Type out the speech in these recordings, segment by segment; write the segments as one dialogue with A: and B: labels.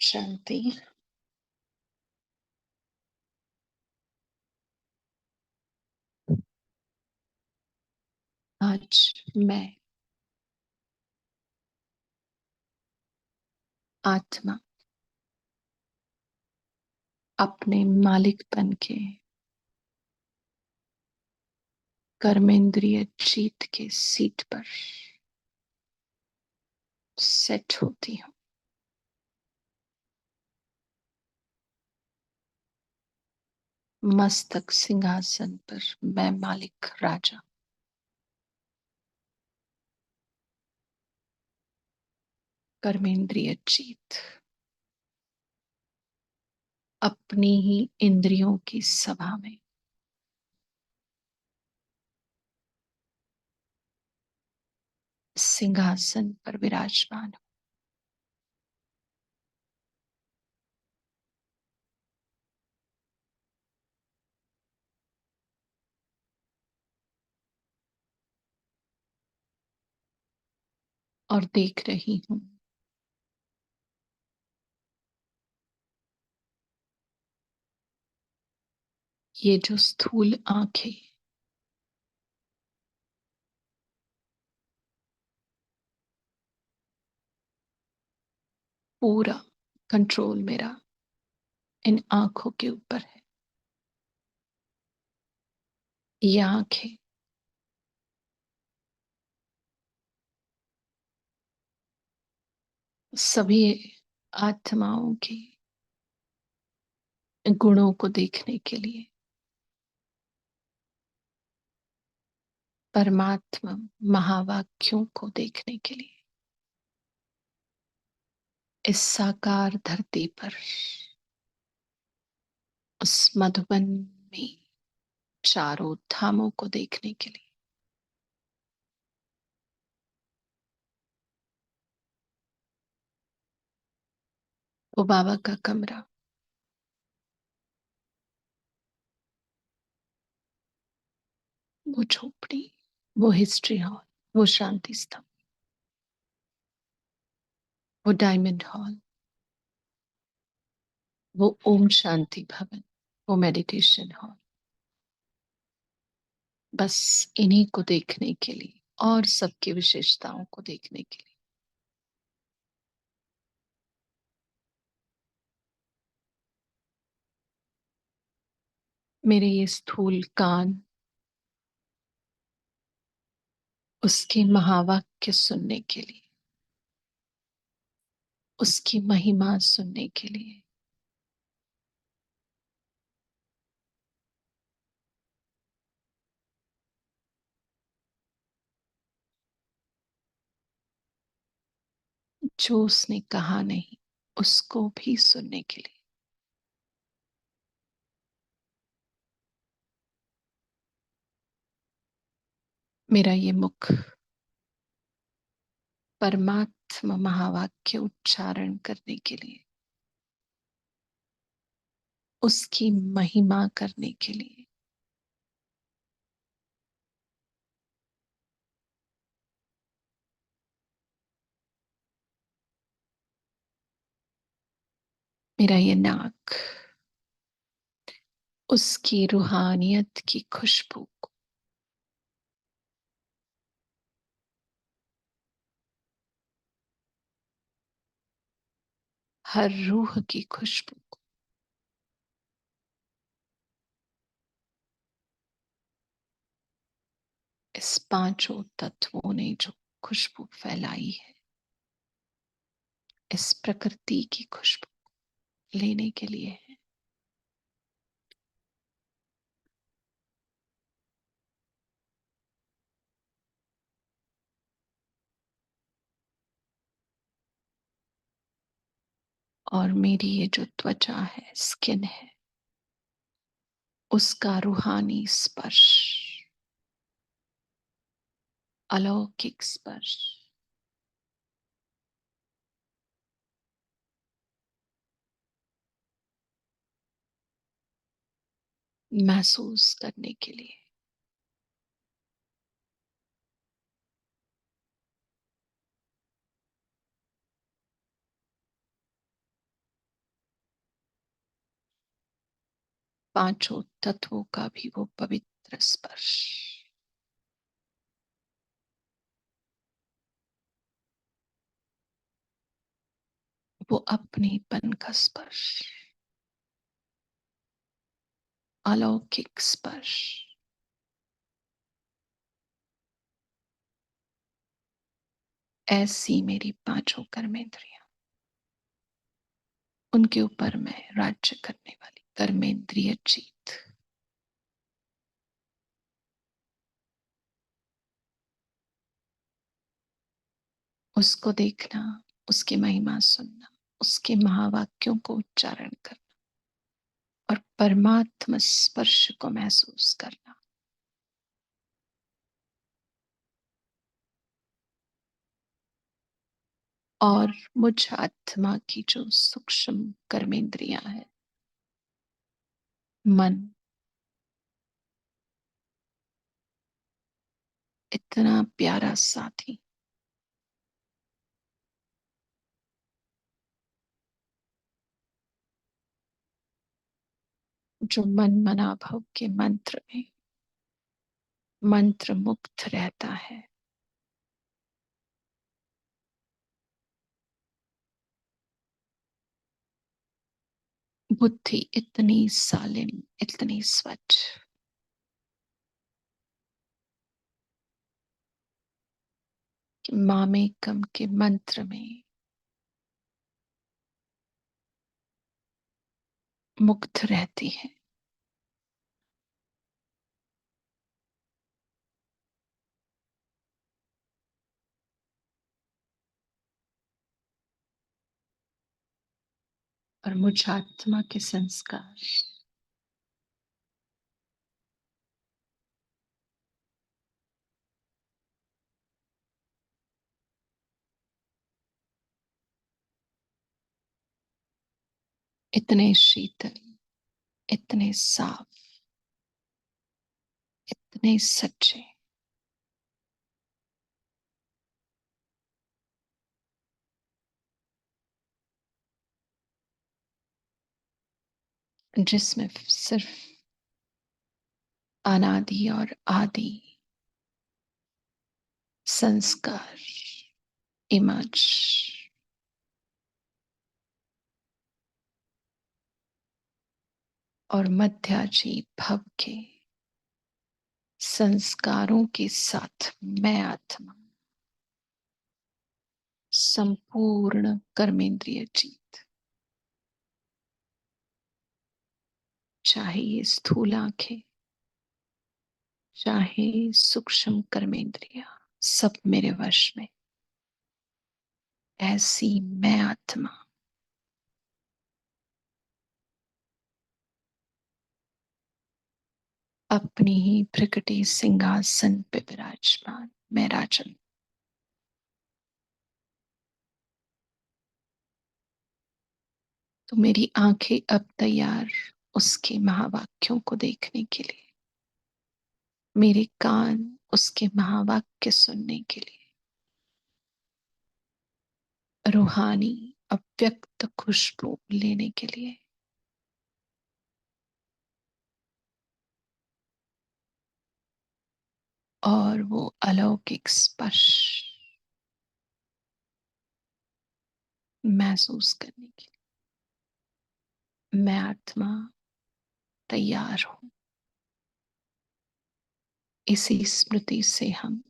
A: शांति। आज मैं आत्मा अपने मालिकपन के कर्मेंद्रिय जीत के सीट पर सेट होती हूँ। मस्तक सिंहासन पर मैं मालिक राजा। कर्मेंद्रिय जीत अपनी ही इंद्रियों की सभा में सिंहासन पर विराजमान हूँ। और देख रही हूँ ये जो स्थूल आंखें पूरा कंट्रोल मेरा इन आंखों के ऊपर है। ये आंखें सभी आत्माओं के गुणों को देखने के लिए, परमात्मा महावाक्यों को देखने के लिए इस साकार धरती पर उस मधुबन में चारों धामों को देखने के लिए वो बाबा का कमरा, वो झोपड़ी, वो हिस्ट्री हॉल, वो शांति स्तंभ, वो डायमंड हॉल, वो ओम शांति भवन, वो मेडिटेशन हॉल, बस इन्हीं को देखने के लिए और सबकी विशेषताओं को देखने के लिए मेरे ये स्थूल कान उसके महावाक्य सुनने के लिए, उसकी महिमा सुनने के लिए, जो उसने कहा नहीं उसको भी सुनने के लिए मेरा ये मुख परमात्मा महावाक्य उच्चारण करने के लिए, उसकी महिमा करने के लिए, मेरा ये नाक उसकी रूहानियत की खुशबू को, हर रूह की खुशबू को, इस पांचों तत्वों ने जो खुशबू फैलाई है, इस प्रकृति की खुशबू लेने के लिए है। और मेरी ये जो त्वचा है, स्किन है, उसका रूहानी स्पर्श, अलौकिक स्पर्श महसूस करने के लिए पांचों तत्वों का भी वो पवित्र स्पर्श, वो अपनेपन का स्पर्श, अलौकिक स्पर्श, ऐसी मेरी पांचों कर्मेंद्रियां, उनके ऊपर मैं राज्य करने वाली कर्मेंद्रिय जीत। उसको देखना, उसकी महिमा सुनना, उसके महावाक्यों को उच्चारण करना और परमात्मा स्पर्श को महसूस करना। और मुझ आत्मा की जो सूक्ष्म कर्मेंद्रियां हैं, मन, इतना प्यारा साथी, जो मन मना भव के मंत्र में मंत्र मुक्त रहता है। बुद्धि इतनी सालिम, इतनी स्वच्छ कि मामेकम के मंत्र में मुक्त रहती है। और मुझ आत्मा के संस्कार इतने शीतल, इतने साफ, इतने सच्चे, जिसमें सिर्फ अनादि और आदि संस्कार, इमेज और मध्याजी भव के संस्कारों के साथ मैं आत्मा संपूर्ण कर्मेंद्रिय जीत। चाहे ये स्थूल आंखें, चाहे सूक्ष्म कर्मेंद्रिया, सब मेरे वश में। ऐसी मैं आत्मा अपनी ही प्रकटी सिंहासन पे विराजमान मैं राजन। तो मेरी आंखें अब तैयार उसके महावाक्यों को देखने के लिए, मेरे कान उसके महावाक्य सुनने के लिए, रूहानी अव्यक्त खुशबू लेने के लिए, और वो अलौकिक स्पर्श महसूस करने के लिए मैं आत्मा तैयार हूं। इसी स्मृति से हम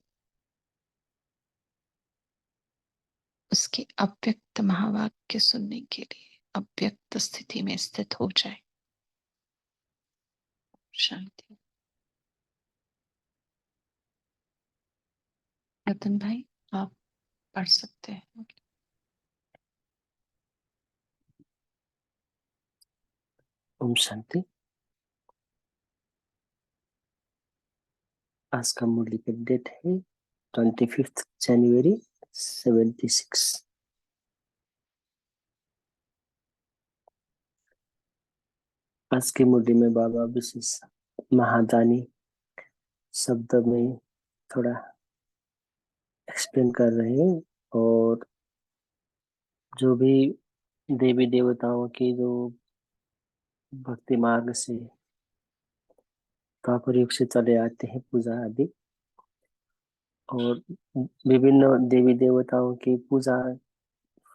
A: उसके अव्यक्त महावाक्य सुनने के लिए अव्यक्त स्थिति में स्थित हो जाए। शांति। रतन भाई, आप पढ़ सकते हैं।
B: ओम शांति। आज का मुरली का डेट है 25 जनवरी 76। आज की मुरली में बाबा विशेष महादानी शब्द में थोड़ा एक्सप्लेन कर रहे हैं, और जो भी देवी देवताओं की जो भक्ति मार्ग से द्वापर युग से चले आते हैं पूजा आदि। और विभिन्न देवी देवताओं की पूजा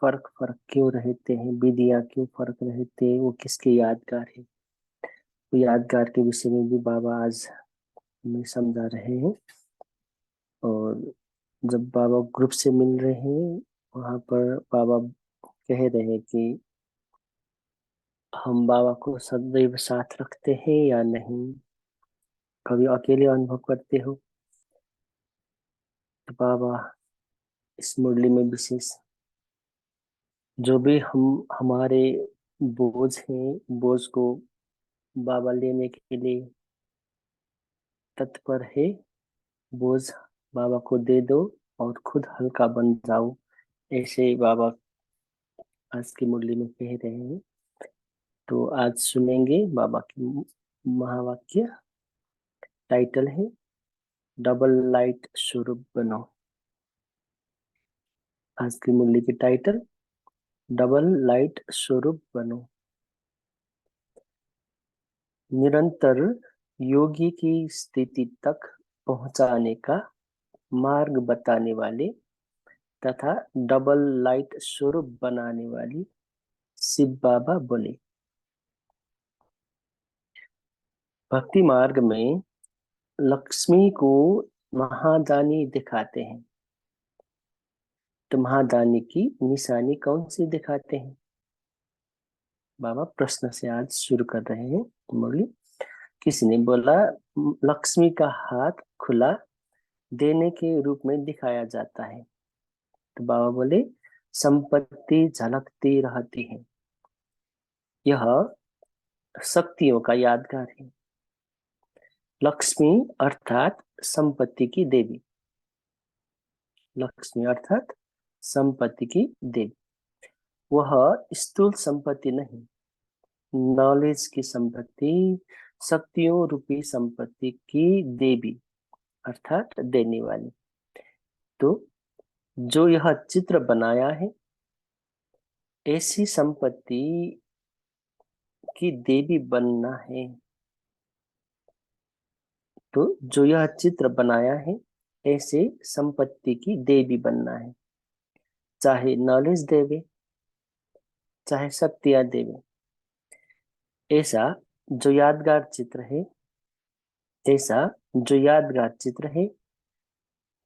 B: फर्क फर्क क्यों रहते हैं, विधियां क्यों फर्क रहते हैं, वो किसके यादगार है, वो यादगार के विषय में भी बाबा आज हमें समझा रहे हैं। और जब बाबा ग्रुप से मिल रहे हैं, वहां पर बाबा कह रहे हैं कि हम बाबा को सदैव साथ रखते हैं या नहीं, कभी अकेले अनुभव करते हो। तो बाबा इस मुरली में विशेष जो भी हम हमारे बोझ हैं, बोझ को बाबा लेने के लिए तत्पर है। बोझ बाबा को दे दो और खुद हल्का बन जाओ, ऐसे बाबा आज की मुरली में कह रहे हैं। तो आज सुनेंगे बाबा की महावाक्य। टाइटल है डबल लाइट स्वरूप बनो। आज की मुरली की टाइटल डबल लाइट स्वरूप बनो। निरंतर योगी की स्थिति तक पहुंचाने का मार्ग बताने वाले तथा डबल लाइट स्वरूप बनाने वाली शिव बाबा बोले। भक्ति मार्ग में लक्ष्मी को महादानी दिखाते हैं। तो महादानी की निशानी कौन सी दिखाते हैं? बाबा प्रश्न से आज शुरू कर रहे हैं मुरली। किसी ने बोला लक्ष्मी का हाथ खुला देने के रूप में दिखाया जाता है। तो बाबा बोले संपत्ति झलकती रहती है, यह शक्तियों का यादगार है। लक्ष्मी अर्थात संपत्ति की देवी। लक्ष्मी अर्थात संपत्ति की देवी। वह स्थूल संपत्ति नहीं, नॉलेज की संपत्ति, शक्तियों रूपी संपत्ति की देवी अर्थात देने वाली। तो जो यह चित्र बनाया है, ऐसी संपत्ति की देवी बनना है। तो जो यह चित्र बनाया है, ऐसे संपत्ति की देवी बनना है। चाहे नॉलेज देवे, चाहे शक्तियां देवे, ऐसा जो यादगार चित्र है, ऐसा जो यादगार चित्र है,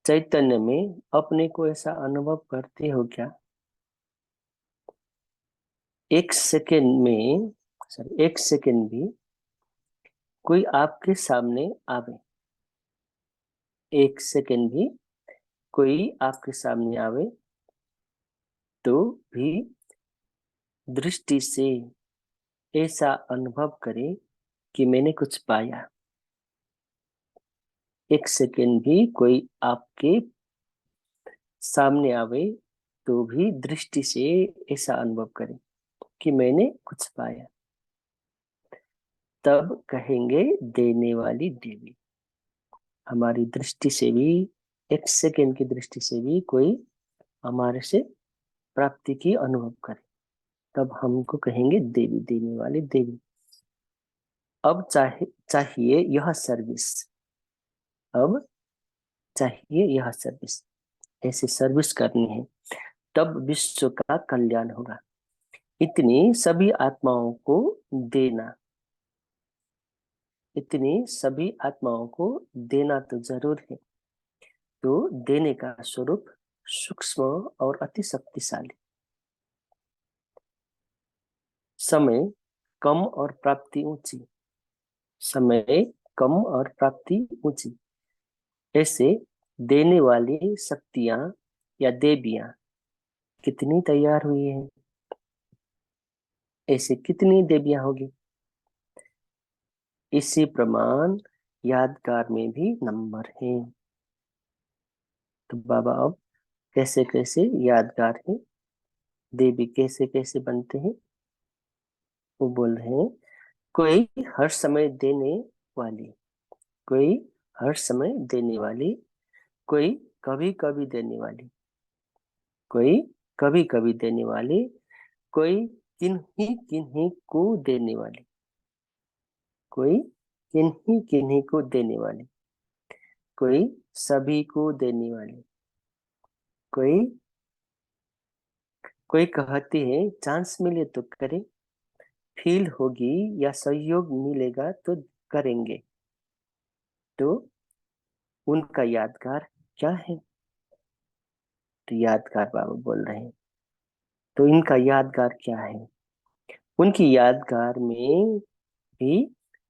B: चैतन्य में अपने को ऐसा अनुभव करते हो क्या? एक सेकेंड में, सॉरी, एक सेकेंड भी कोई आपके सामने आवे, एक सेकेंड भी कोई आपके सामने आवे, तो भी दृष्टि से ऐसा अनुभव करे कि मैंने कुछ पाया। एक सेकेंड भी कोई आपके सामने आवे, तो भी दृष्टि से ऐसा अनुभव करे कि मैंने कुछ पाया। तब कहेंगे देने वाली देवी। हमारी दृष्टि से भी, एक सेकेंड की दृष्टि से भी कोई हमारे से प्राप्ति की अनुभव करे, तब हमको कहेंगे देवी, देने वाली देवी। अब चाहिए यह सर्विस। अब चाहिए यह सर्विस, ऐसी सर्विस करनी है, तब विश्व का कल्याण होगा। इतनी सभी आत्माओं को देना, इतनी सभी आत्माओं को देना तो जरूर है। तो देने का स्वरूप सूक्ष्म और अति शक्तिशाली। समय कम और प्राप्ति ऊंची, समय कम और प्राप्ति ऊंची, ऐसे देने वाली शक्तियां या देवियां कितनी तैयार हुई है? ऐसे कितनी देवियां होगी? इसी प्रमाण यादगार में भी नंबर है। तो बाबा अब कैसे कैसे यादगार है, देवी कैसे कैसे बनते हैं, वो बोल रहे हैं। कोई हर समय देने वाली, कोई हर समय देने वाली, कोई कभी कभी देने वाली, कोई कभी कभी देने वाली, कोई किन्हीं किन्हीं को देने वाली, कोई किन्हीं किन्हीं को देने वाले, कोई सभी को देने वाले, कोई कोई कहते हैं चांस मिले तो करें, फील होगी या सहयोग मिलेगा तो करेंगे। तो उनका यादगार क्या है? तो यादगार बाबा बोल रहे हैं, तो इनका यादगार क्या है? उनकी यादगार में भी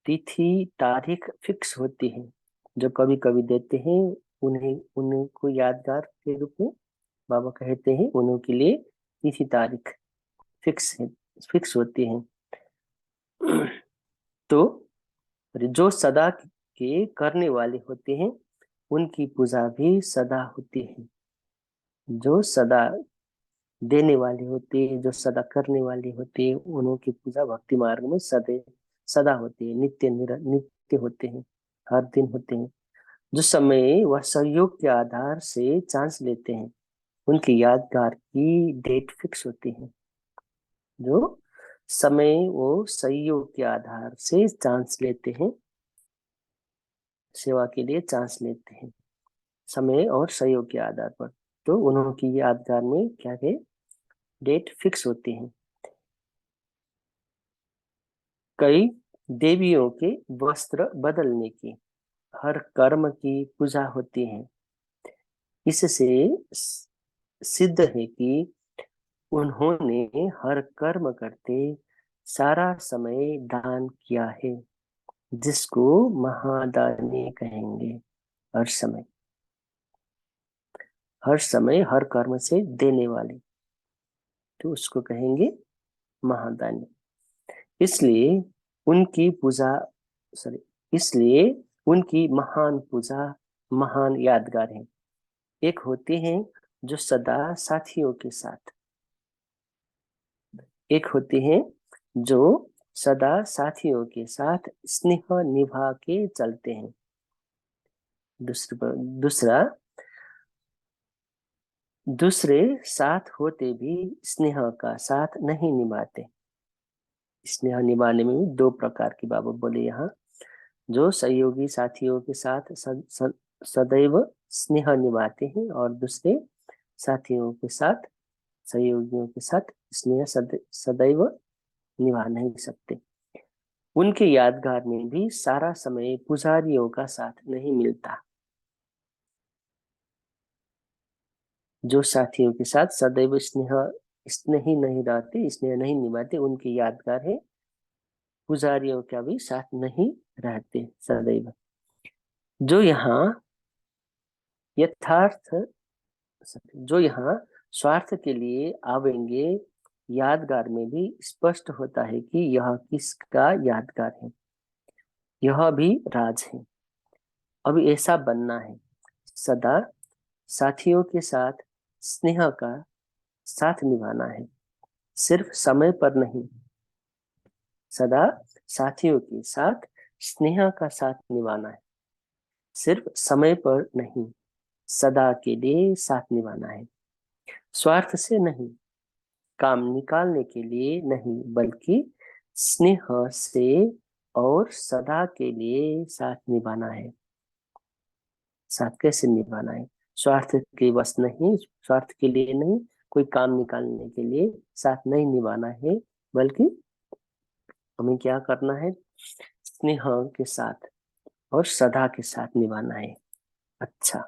B: तिथि तारीख फिक्स होती है। जो कभी कभी देते हैं, उन्हें उनको यादगार के रूप में बाबा कहते हैं, उन्हों के लिए तिथि तारीख फिक्स है, फिक्स होती है। तो जो सदा के करने वाले होते हैं, उनकी पूजा भी सदा होती है। जो सदा देने वाले होते हैं, जो सदा करने वाले होते हैं, उन्हों की पूजा भक्ति मार्ग में सदा सदा होती है, नित्य होते हैं, हर दिन होते हैं। जो समय वह सहयोग के आधार से चांस लेते हैं, उनकी यादगार की डेट फिक्स होती है। जो समय वो सहयोग के आधार से चांस लेते हैं, सेवा के लिए चांस लेते हैं समय और सहयोग के आधार पर, तो उन्हों की यादगार में क्या है, डेट फिक्स होती है। कई देवियों के वस्त्र बदलने की, हर कर्म की पूजा होती है। इससे सिद्ध है कि उन्होंने हर कर्म करते सारा समय दान किया है, जिसको महादानी कहेंगे। हर समय, हर समय हर कर्म से देने वाले, तो उसको कहेंगे महादानी। इसलिए उनकी पूजा, सॉरी, इसलिए उनकी महान पूजा महान यादगार है। एक होते हैं जो सदा साथियों के साथ, एक होते हैं जो सदा साथियों के साथ स्नेह निभा के चलते हैं। दूसरा, दूसरे साथ होते भी स्नेह का साथ नहीं निभाते। स्नेह निभाने में भी दो प्रकार की बाबा बोले यहाँ। जो सहयोगी साथियों के साथ सदैव स्नेह निभाते हैं, और दूसरे साथियों के साथ, सहयोगियों के साथ स्नेह सदैव निभा नहीं सकते। उनके यादगार में भी सारा समय पुजारियों का साथ नहीं मिलता। जो साथियों के साथ सदैव स्नेह स्नेह ही नहीं रहते, स्नेह नहीं निभाते, उनकी यादगार है पुजारियों का भी साथ नहीं रहते सदैव। जो यहाँ यथार्थ जो यहाँ स्वार्थ के लिए आवेंगे, यादगार में भी स्पष्ट होता है कि यह किसका यादगार है। यह भी राज है। अब ऐसा बनना है, सदा साथियों के साथ स्नेह का साथ निभाना है, सिर्फ समय पर नहीं। सदा साथियों के साथ स्नेह का साथ निभाना है, सिर्फ समय पर नहीं, सदा के लिए साथ निभाना है। स्वार्थ से नहीं, काम निकालने के लिए नहीं, बल्कि स्नेह से और सदा के लिए साथ निभाना है। साथ कैसे निभाना है? स्वार्थ के बस नहीं, स्वार्थ के लिए नहीं, कोई काम निकालने के लिए साथ नहीं निभाना है, बल्कि हमें क्या करना है, स्नेह के साथ और सदा के साथ निभाना है। अच्छा,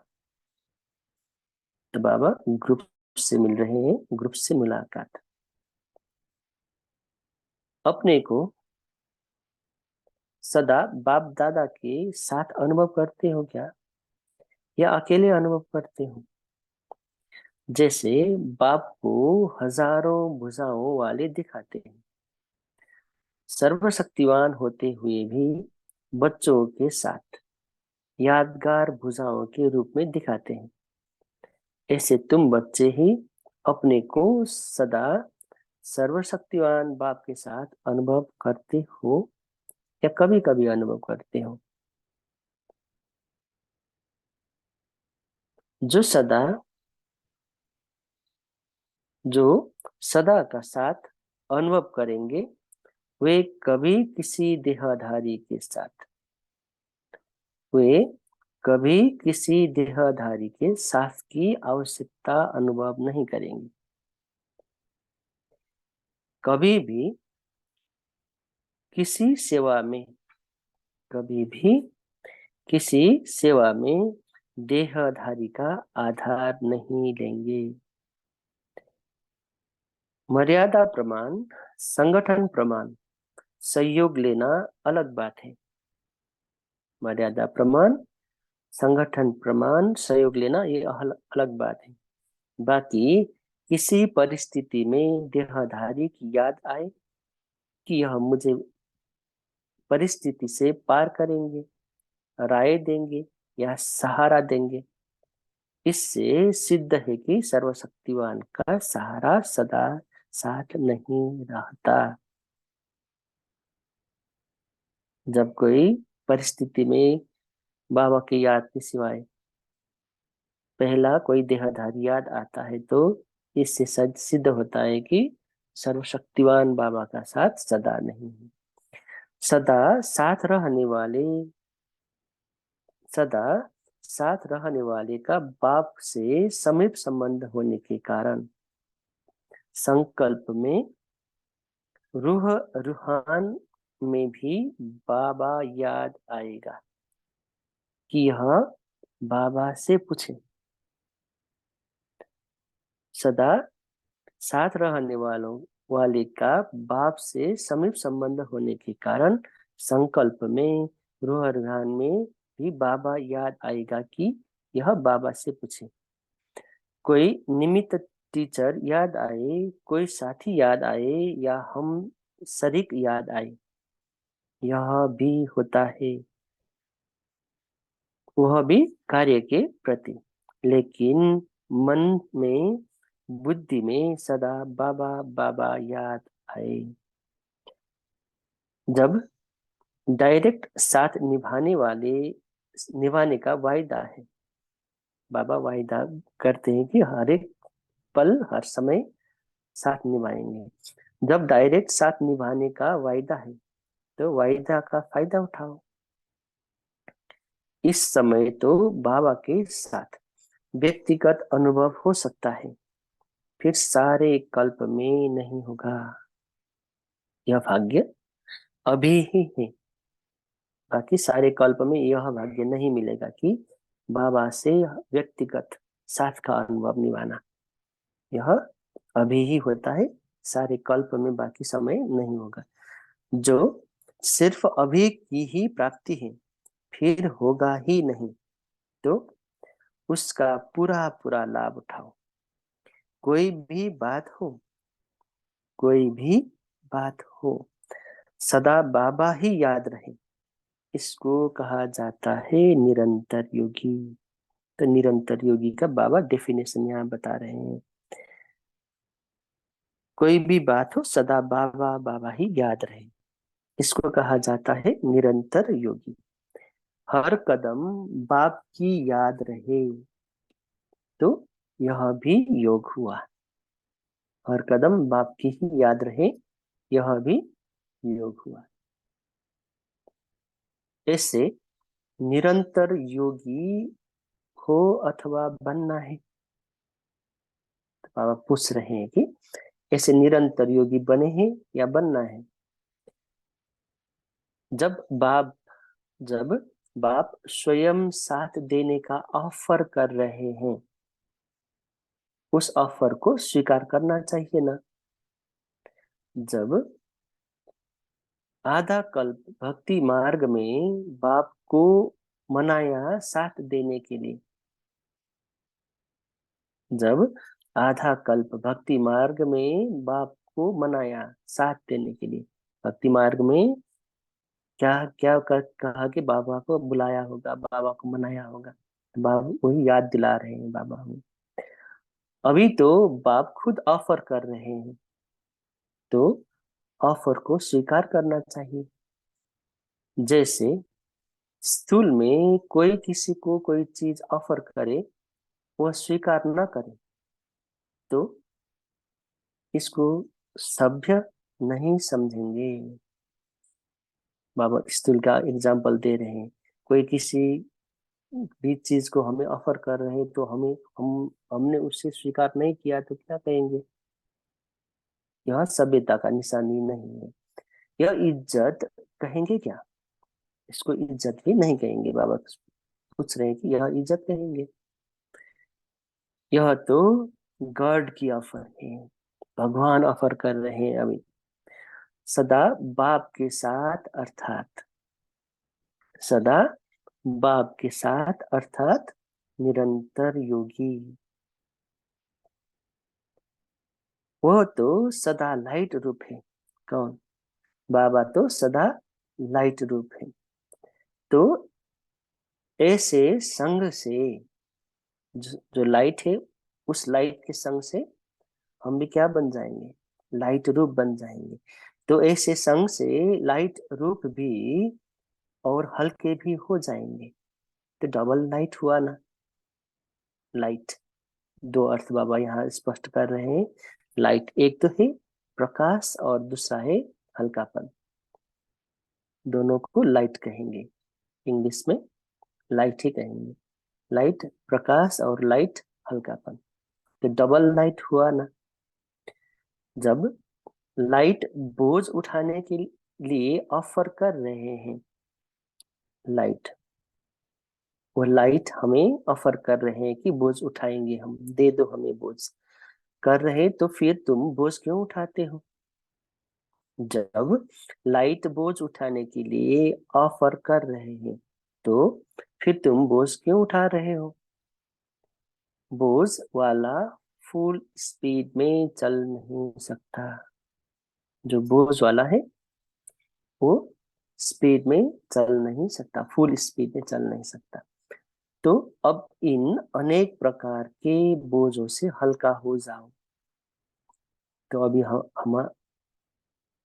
B: तो बाबा ग्रुप से मिल रहे हैं, ग्रुप से मुलाकात। अपने को सदा बाप दादा के साथ अनुभव करते हो क्या, या अकेले अनुभव करते हो? जैसे बाप को हजारों भुजाओं वाले दिखाते हैं, सर्वशक्तिवान होते हुए भी बच्चों के साथ यादगार भुजाओं के रूप में दिखाते हैं। ऐसे तुम बच्चे ही अपने को सदा सर्वशक्तिवान बाप के साथ अनुभव करते हो, या कभी कभी अनुभव करते हो? जो सदा जो सदा का साथ अनुभव करेंगे, वे कभी किसी देहधारी के साथ वे कभी किसी देहधारी के साथ की आवश्यकता अनुभव नहीं करेंगे। कभी भी किसी सेवा में कभी भी किसी सेवा में देहधारी का आधार नहीं लेंगे। मर्यादा प्रमाण, संगठन प्रमाण, सहयोग लेना अलग बात है। मर्यादा प्रमाण, संगठन प्रमाण, सहयोग लेना ये अलग बात है। बाकी किसी परिस्थिति में देहधारी की याद आए कि यह मुझे परिस्थिति से पार करेंगे, राय देंगे या सहारा देंगे, इससे सिद्ध है कि सर्वशक्तिवान का सहारा सदा साथ नहीं रहता। जब कोई परिस्थिति में बाबा की याद के सिवाय पहला कोई देहधारी याद आता है तो इससे सिद्ध होता है कि सर्वशक्तिवान बाबा का साथ सदा नहीं है। सदा साथ रहने वाले सदा साथ रहने वाले का बाप से समीप संबंध होने के कारण संकल्प में रूहान में भी बाबा याद आएगा कि यह बाबा से पूछे। सदा साथ रहने वाले का बाप से समीप संबंध होने के कारण संकल्प में रूहान में भी बाबा याद आएगा कि यह बाबा से पूछे। कोई निमित्त टीचर याद आए, कोई साथी याद आए या हम शरीक याद आए, यह भी होता है, वह भी कार्य के प्रति। लेकिन मन में, बुद्धि में सदा बाबा बाबा याद आए। जब डायरेक्ट साथ निभाने का वायदा है, बाबा वायदा करते हैं कि हर एक पल हर समय साथ निभाएंगे। जब डायरेक्ट साथ निभाने का वायदा है तो वायदा का फायदा उठाओ। इस समय तो बाबा के साथ व्यक्तिगत अनुभव हो सकता है, फिर सारे कल्प में नहीं होगा। यह भाग्य अभी ही है, बाकी सारे कल्प में यह भाग्य नहीं मिलेगा कि बाबा से व्यक्तिगत साथ का अनुभव निभाना। यह अभी ही होता है, सारे कल्प में बाकी समय नहीं होगा। जो सिर्फ अभी की ही प्राप्ति है, फिर होगा ही नहीं, तो उसका पूरा पूरा लाभ उठाओ। कोई भी बात हो, कोई भी बात हो, सदा बाबा ही याद रहे, इसको कहा जाता है निरंतर योगी। तो निरंतर योगी का बाबा डेफिनेशन यहाँ बता रहे हैं। कोई भी बात हो, सदा बाबा बाबा ही याद रहे, इसको कहा जाता है निरंतर योगी। हर कदम बाप की याद रहे, तो यह भी योग हुआ। हर कदम बाप की ही याद रहे, यह भी योग हुआ। ऐसे निरंतर योगी हो अथवा बनना है, तो बाबा पूछ रहे हैं कि ऐसे निरंतर योगी बने हैं या बनना है। जब बाप जब बाप स्वयं साथ देने का ऑफर कर रहे हैं, उस ऑफर को स्वीकार करना चाहिए ना। जब आधा कल्प भक्ति मार्ग में बाप को मनाया साथ देने के लिए, जब आधा कल्प भक्ति मार्ग में बाप को मनाया साथ देने के लिए, भक्ति मार्ग में क्या क्या कहा कि बाबा को बुलाया होगा, बाबा को मनाया होगा, बाबा वही याद दिला रहे हैं बाबा हमें। अभी तो बाप खुद ऑफर कर रहे हैं, तो ऑफर को स्वीकार करना चाहिए। जैसे स्थूल में कोई किसी को कोई चीज ऑफर करे, वह स्वीकार न करे, तो इसको सभ्य नहीं समझेंगे। बाबा स्थूल का एग्जाम्पल दे रहे हैं। कोई किसी भी चीज को हमें ऑफर कर रहे हैं तो हमने उससे स्वीकार नहीं किया तो क्या कहेंगे? यह सभ्यता का निशानी नहीं है। यह इज्जत कहेंगे क्या? इसको इज्जत भी नहीं कहेंगे। बाबा पूछ रहे हैं कि यह इज्जत कहेंगे? यह तो गॉड की ऑफर है, भगवान ऑफर कर रहे हैं अभी। सदा बाप के साथ अर्थात सदा बाप के साथ अर्थात निरंतर योगी। वह तो सदा लाइट रूप है। कौन? बाबा तो सदा लाइट रूप है। तो ऐसे संग से जो लाइट है, उस लाइट के संग से हम भी क्या बन जाएंगे? लाइट रूप बन जाएंगे। तो ऐसे संग से लाइट रूप भी और हल्के भी हो जाएंगे। तो डबल लाइट हुआ ना। लाइट दो अर्थ बाबा यहाँ स्पष्ट कर रहे हैं। लाइट एक तो है प्रकाश और दूसरा है हल्कापन। दोनों को लाइट कहेंगे, इंग्लिश में लाइट ही कहेंगे। लाइट प्रकाश और लाइट हल्कापन। तो डबल लाइट हुआ ना। जब लाइट बोझ उठाने के लिए ऑफर कर रहे हैं, लाइट वो लाइट हमें ऑफर कर रहे हैं कि बोझ उठाएंगे हम, दे दो हमें बोझ कर रहे, तो फिर तुम बोझ क्यों उठाते हो? जब लाइट बोझ उठाने के लिए ऑफर कर रहे हैं तो फिर तुम बोझ क्यों उठा रहे हो? बोझ वाला फुल स्पीड में चल नहीं सकता। जो बोझ वाला है वो स्पीड में चल नहीं सकता, फुल स्पीड में चल नहीं सकता। तो अब इन अनेक प्रकार के बोझों से हल्का हो जाओ। तो अभी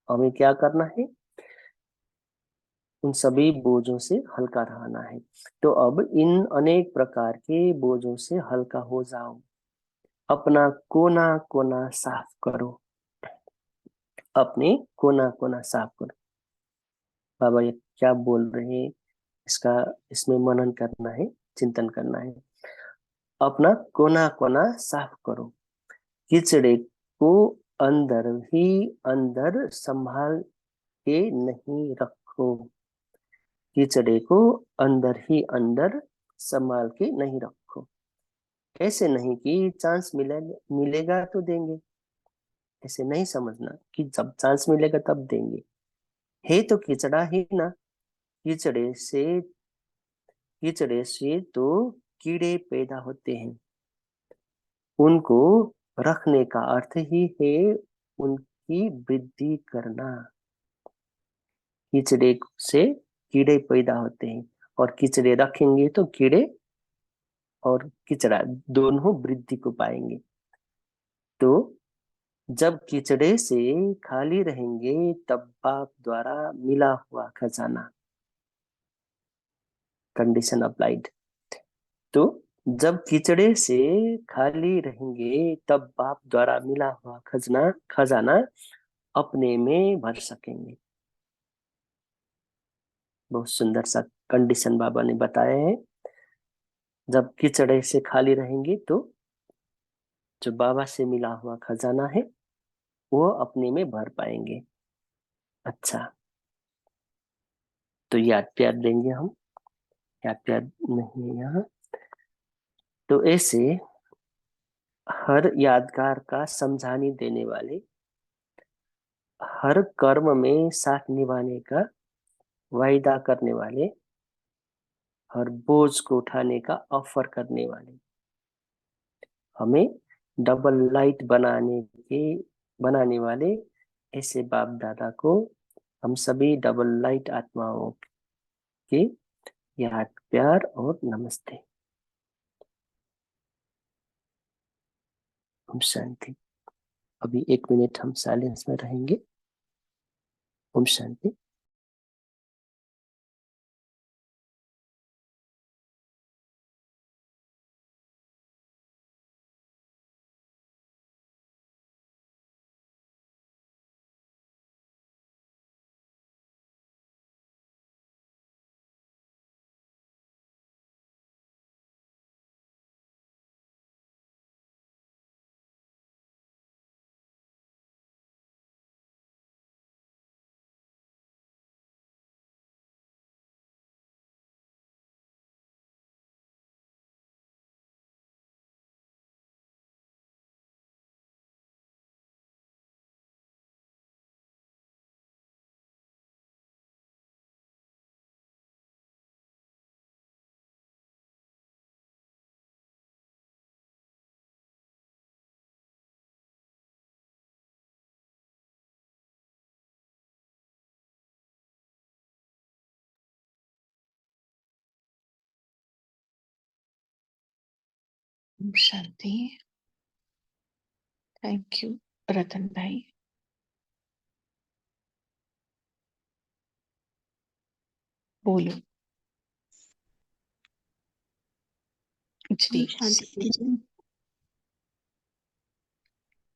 B: हमें क्या करना है? उन सभी बोझों से हल्का रहना है। तो अब इन अनेक प्रकार के बोझों से हल्का हो जाओ। अपना कोना कोना साफ करो। अपने कोना कोना साफ करो। बाबा ये क्या बोल रहे हैं? इसका इसमें मनन करना है, चिंतन करना है। अपना कोना कोना साफ करो। कीचड़े को अंदर ही अंदर संभाल के नहीं रखो। कीचड़े को अंदर ही अंदर संभाल के नहीं रखो। ऐसे नहीं कि चांस मिलेगा तो देंगे। ऐसे नहीं समझना कि जब चांस मिलेगा तब देंगे। है तो कीचड़ा ही ना। कीचड़े से कीचड़े से तो कीड़े पैदा होते हैं। उनको रखने का अर्थ ही है उनकी वृद्धि करना। कीचड़े से कीड़े पैदा होते हैं और कीचड़े रखेंगे तो कीड़े और कीचड़ा दोनों वृद्धि को पाएंगे। तो जब कीचड़े से खाली रहेंगे तब बाप द्वारा मिला हुआ खजाना, कंडीशन अप्लाइड। तो जब कीचड़े से खाली रहेंगे तब बाप द्वारा मिला हुआ खजाना खजाना अपने में भर सकेंगे। बहुत सुंदर सा कंडीशन बाबा ने बताया है। जब कीचड़े से खाली रहेंगे तो जो बाबा से मिला हुआ खजाना है वो अपने में भर पाएंगे। अच्छा, तो याद प्यार देंगे हम। याद प्यार नहीं है यहाँ। तो ऐसे हर यादगार का समझाने देने वाले, हर कर्म में साथ निभाने का वायदा करने वाले, हर बोझ को उठाने का ऑफर करने वाले, हमें डबल लाइट बनाने वाले ऐसे बाप दादा को हम सभी डबल लाइट आत्माओं के याद प्यार और नमस्ते। ओम शांति। अभी 1 मिनट हम साइलेंस में रहेंगे। ओम शांति।
A: ओम शांति। थैंक यू रतन भाई। बोलो
C: ओम
A: जी।
C: शांति।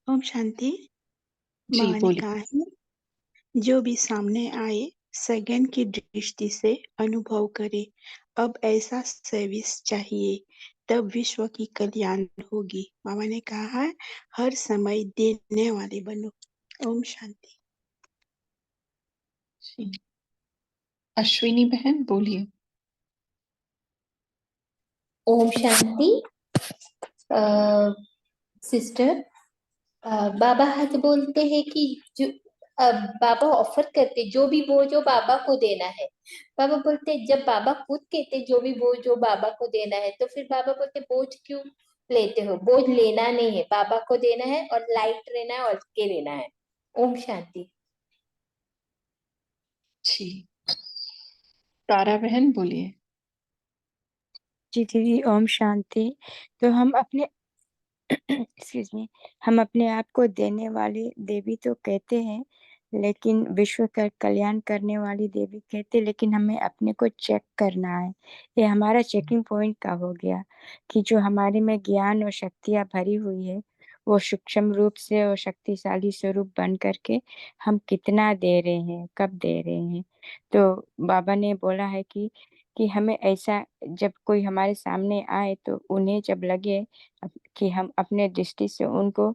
C: ओम शांति।
A: जी
C: बाबा ने
A: बोलिए।
C: कहा है, जो भी सामने आए सज्ञान की दृष्टि से अनुभव करे। अब ऐसा सर्विस चाहिए, तब विश्व की कल्याण होगी। बाबा ने कहा है, हर समय देने वाले बनो। ओम शांति।
A: जी अश्विनी बहन बोलिए।
D: ओम शांति। सिस्टर, बाबा हाथ बोलते हैं कि जो बाबा ऑफर करते जो भी वो जो बाबा को देना है। बाबा बोलते जब बाबा खुद कहते जो भी वो जो बाबा को देना है, तो फिर बाबा बोलते बोझ क्यों लेते हो? बोझ लेना नहीं है, बाबा को देना है और लाइट रहना है और के लेना है। ओम शांति।
A: जी तारा बहन बोलिए।
E: जी दीदी, ओम शांति। तो हम अपने एक्सक्यूज मी, हम अपने आप को देने वाली देवी तो कहते हैं, लेकिन विश्व का कल्याण करने वाली देवी कहते, लेकिन हमें अपने को चेक करना है। ये हमारा चेकिंग पॉइंट का हो गया कि जो हमारे में ज्ञान और शक्तियाँ भरी हुई है, वो सूक्ष्म रूप से और शक्तिशाली स्वरूप बन करके हम कितना दे रहे हैं, कब दे रहे हैं। तो बाबा ने बोला है कि हमें ऐसा, जब कोई हमारे सामने आए तो उन्हें जब लगे कि हम अपने दृष्टि से उनको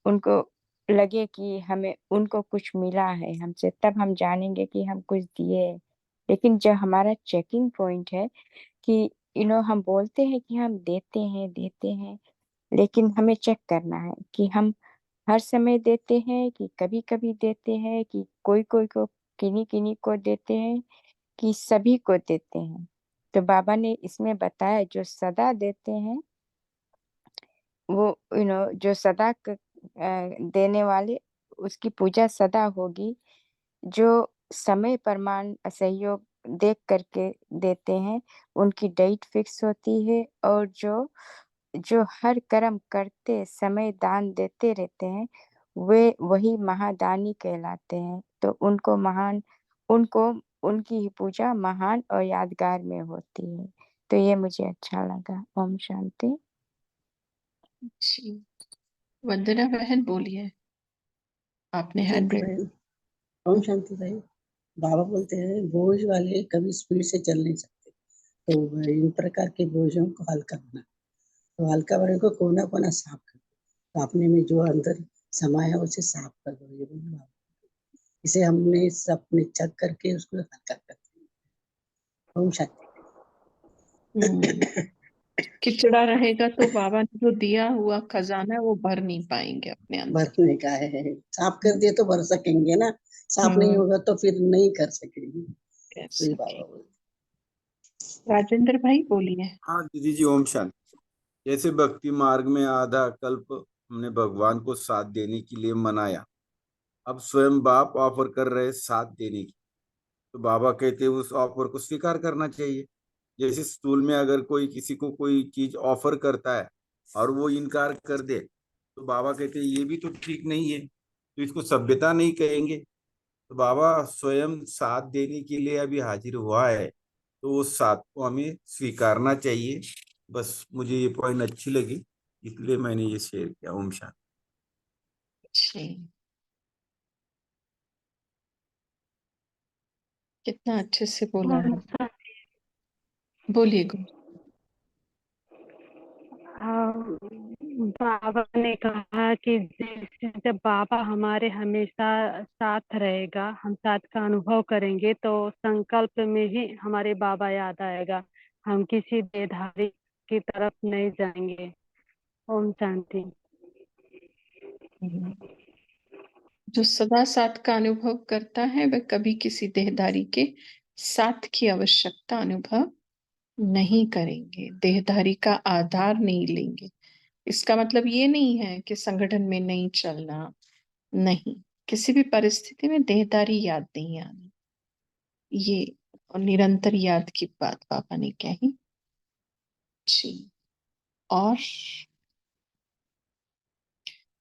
E: उनको लगे कि हमें उनको कुछ मिला है हमसे, तब हम जानेंगे कि हम कुछ दिए हैं। लेकिन जब हमारा चेकिंग पॉइंट है कि हम बोलते हैं कि हम देते हैं, लेकिन हमें चेक करना है कि हम हर समय देते हैं कि कभी कभी देते हैं, कि कोई कोई को, किन्हीं किन्हीं को देते हैं, कि सभी को देते हैं। तो बाबा ने इसमें बताया जो सदा देते हैं वो जो सदा देने वाले, उसकी पूजा सदा होगी। जो समय प्रमाण सहयोग देख करके देते हैं, उनकी डेट फिक्स होती है। और जो जो हर कर्म करते समय दान देते रहते हैं, वे वही महादानी कहलाते हैं। तो उनको उनकी ही पूजा महान और यादगार में होती है। तो ये मुझे अच्छा लगा। ओम शांति।
A: जी वंदना बहन बोलिए, आपने
F: ओम
A: हैंड
F: शांति
A: रेज।
F: भाई। ओम शांति भाई। बाबा बोलते हैं बोझ वाले कभी स्पीड से चल नहीं सकते, तो इन प्रकार के बोझों को हल्का बना, तो हल्का बने को कोना कोना साफ कर दो, तो अपने में जो अंदर समाया है उसे साफ कर दो। ये बोल बाबा, इसे हमने अपने चेक करके उसको हल्का करते हैं। ओम
A: हम्म,
F: शांति।
A: किचड़ा रहेगा तो बाबा ने जो दिया हुआ खजाना है वो भर नहीं पाएंगे अपने अंदर।
F: भरने का है, साफ कर दिए तो भर सकेंगे ना, साफ नहीं
A: हम्म,
F: होगा तो फिर नहीं कर सकेंगे। तो ये
A: कैसे
F: बाबा
A: के।
F: बोलते
A: राजेंद्र भाई बोलिए।
G: हाँ दीदी जी, ओम शांति। जैसे भक्ति मार्ग में आधा कल्प हमने भगवान को साथ देने के लिए मनाया, अब स्वयं बाप ऑफर कर रहे साथ देने की, तो बाबा कहते हैं उस ऑफर को स्वीकार करना चाहिए। जैसे स्कूल में अगर कोई किसी को कोई चीज ऑफर करता है और वो इनकार कर दे, तो बाबा कहते हैं ये भी तो ठीक नहीं है, तो इसको सभ्यता नहीं कहेंगे। तो बाबा स्वयं साथ देने के लिए अभी हाजिर हुआ है, तो उस साथ को हमें स्वीकारना चाहिए। बस मुझे ये पॉइंट अच्छी लगी, इसलिए मैंने ये शेयर किया। ओम शांति।
A: जी कितना अच्छे से बोला है। बोलिए गुरु।
H: बाबा ने कहा कि जब बाबा हमारे हमेशा साथ रहेगा, हम साथ का अनुभव करेंगे, तो संकल्प में ही हमारे बाबा याद आएगा। हम किसी देधारी की तरफ नहीं जाएंगे। ओम शांति।
A: हम्म, जो सदा साथ का अनुभव करता है वह कभी किसी देहधारी के साथ की आवश्यकता अनुभव नहीं करेंगे, देहधारी का आधार नहीं लेंगे। इसका मतलब ये नहीं है कि संगठन में नहीं चलना, नहीं, किसी भी परिस्थिति में देहदारी याद नहीं आनी। ये निरंतर याद की बात पापा ने कही। जी और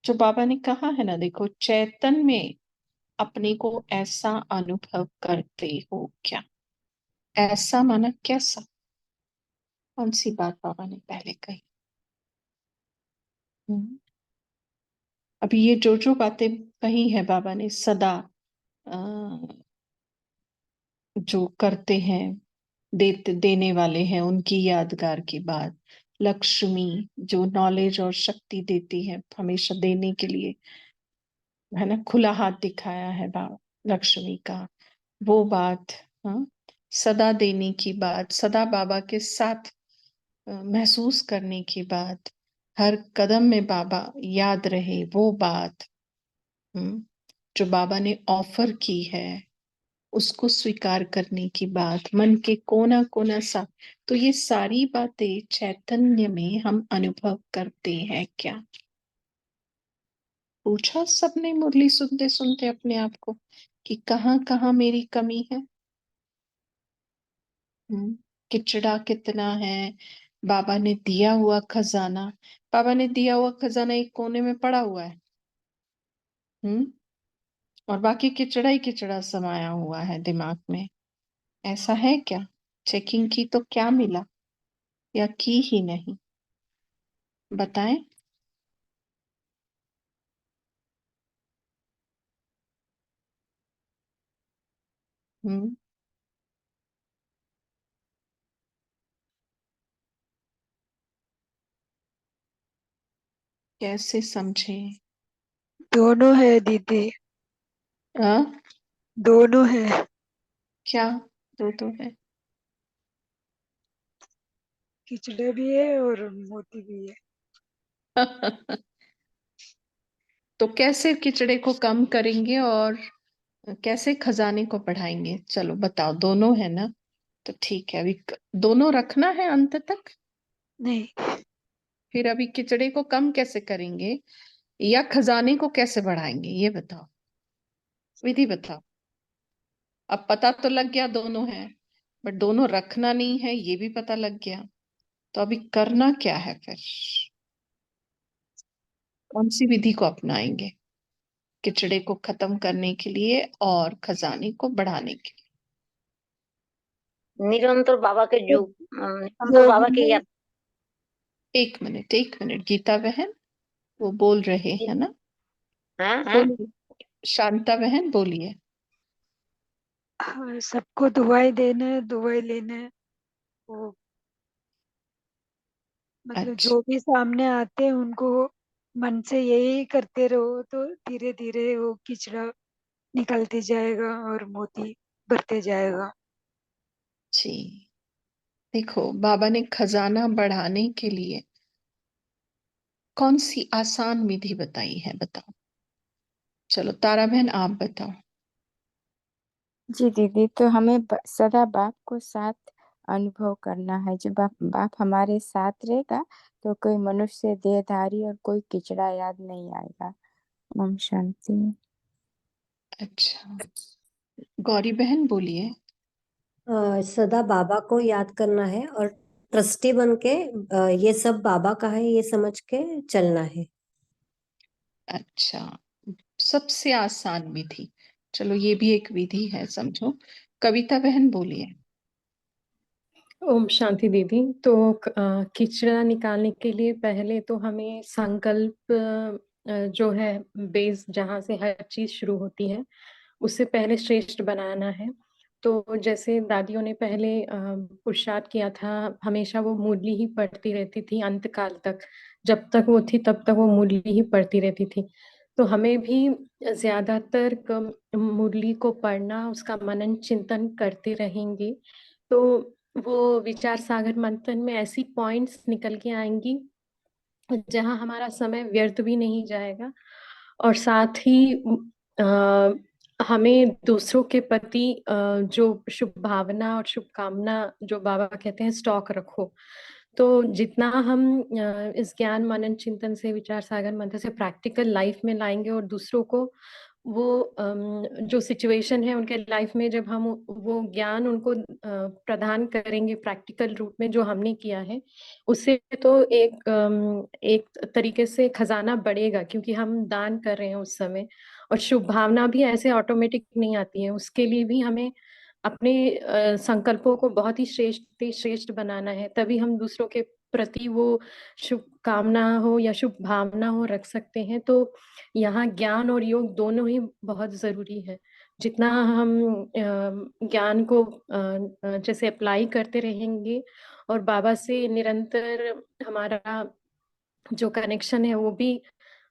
A: जो बाबा ने कहा है ना, देखो, चैतन्य में अपने को ऐसा अनुभव करते हो क्या? ऐसा माना कैसा? कौन सी बात बाबा ने पहले कही? अभी ये जो बातें कही है बाबा ने, सदा जो करते हैं, देने वाले हैं, उनकी यादगार की बात। लक्ष्मी जो नॉलेज और शक्ति देती है हमेशा देने के लिए, है ना, खुला हाथ दिखाया है बाबा लक्ष्मी का, वो बात। हाँ, सदा देने की बात, सदा बाबा के साथ महसूस करने की बात, हर कदम में बाबा याद रहे, वो बात। जो बाबा ने ऑफर की है उसको स्वीकार करने की बात, मन के कोना कोना सा। तो ये सारी बातें चैतन्य में हम अनुभव करते हैं क्या? पूछा सबने मुरली सुनते सुनते अपने आप को कि कहाँ कहाँ मेरी कमी है? किचड़ा कितना है? बाबा ने दिया हुआ खजाना, बाबा ने दिया हुआ खजाना एक कोने में पड़ा हुआ है। और बाकी किचड़ा ही किचड़ा समाया हुआ है दिमाग में। ऐसा है क्या? चेकिंग की तो क्या मिला, या की ही नहीं? बताएं। हम्म कैसे समझे?
E: दोनों है दीदी,
A: आ?
E: दोनों है।
A: क्या दो है?
E: खिचड़े भी है और मोती भी है।
A: तो कैसे किचड़े को कम करेंगे और कैसे खजाने को बढ़ाएंगे? चलो बताओ, दोनों है ना? तो ठीक है, अभी दोनों रखना है अंत तक।
E: नहीं,
A: फिर अभी किचड़े को कम कैसे करेंगे या खजाने को कैसे बढ़ाएंगे, ये बताओ, विधि बताओ। अब पता तो लग गया दोनों है, बट दोनों रखना नहीं है ये भी पता लग गया। तो अभी करना क्या है फिर? कौन सी विधि को अपनाएंगे किचड़े को खत्म करने के लिए और खजाने को बढ़ाने के
I: निरंतर बाबा के
A: लिए?
I: निरंतर बाबा के याद।
A: एक मिनट गीता बहन, वो बोल रहे हैं ना?
I: हाँ हाँ।
A: बोलिए, शांता बहन बोलिए।
E: हाँ, सबको दुआएं देना है, दुआएं लेना है। वो मतलब
A: अच्छा,
E: जो भी सामने आते हैं उनको मन से यही करते रहो तो धीरे धीरे वो किचड़ा निकलते जाएगा और मोती भरते जाएगा।
A: जी। देखो, बाबा ने खजाना बढ़ाने के लिए कौन सी आसान विधि बताई है, बताओ। चलो तारा बहन आप बताओ।
E: जी दीदी, तो हमें सदा बाप को साथ अनुभव करना है। जब बाप हमारे साथ रहेगा तो कोई मनुष्य देहधारी और कोई किचड़ा याद नहीं आएगा। ओम शांति।
A: अच्छा, गौरी बहन बोलिए।
J: सदा बाबा को याद करना है और ट्रस्टी बन के ये सब बाबा का है ये समझ के चलना है।
A: अच्छा, सबसे आसान विधि, चलो ये भी एक विधि है, समझो। कविता बहन बोलिए।
K: ओम शांति दीदी। तो किचरा निकालने के लिए पहले तो हमें संकल्प जो है बेस जहाँ से हर चीज शुरू होती है उससे पहले श्रेष्ठ बनाना है। तो जैसे दादियों ने पहले पुरुषार्थ किया था, हमेशा वो मुरली ही पढ़ती रहती थी अंत काल तक, जब तक वो थी तब तक वो मुरली ही पढ़ती रहती थी। तो हमें भी ज्यादातर मुरली को पढ़ना, उसका मनन चिंतन करते रहेंगे तो वो विचार सागर मंथन में ऐसी पॉइंट्स निकल के आएंगी जहां हमारा समय व्यर्थ भी नहीं जाएगा। और साथ ही हमें दूसरों के प्रति जो शुभ भावना और शुभकामना, जो बाबा कहते हैं स्टॉक रखो। तो जितना हम इस ज्ञान मनन चिंतन से, विचार सागर मंथन से प्रैक्टिकल लाइफ में लाएंगे और दूसरों को वो जो सिचुएशन है उनके लाइफ में, जब हम वो ज्ञान उनको प्रदान करेंगे प्रैक्टिकल रूप में जो हमने किया है, उससे तो एक तरीके से खजाना बढ़ेगा, क्योंकि हम दान कर रहे हैं उस समय। और शुभ भावना भी ऐसे ऑटोमेटिक नहीं आती है, उसके लिए भी हमें अपने संकल्पों को बहुत ही श्रेष्ठ श्रेष्ठ बनाना है, तभी हम दूसरों के प्रति वो शुभ कामना हो या शुभ भावना हो रख सकते हैं। तो यहाँ ज्ञान और योग दोनों ही बहुत जरूरी है। जितना हम ज्ञान को जैसे अप्लाई करते रहेंगे और बाबा से निरंतर हमारा जो कनेक्शन है वो भी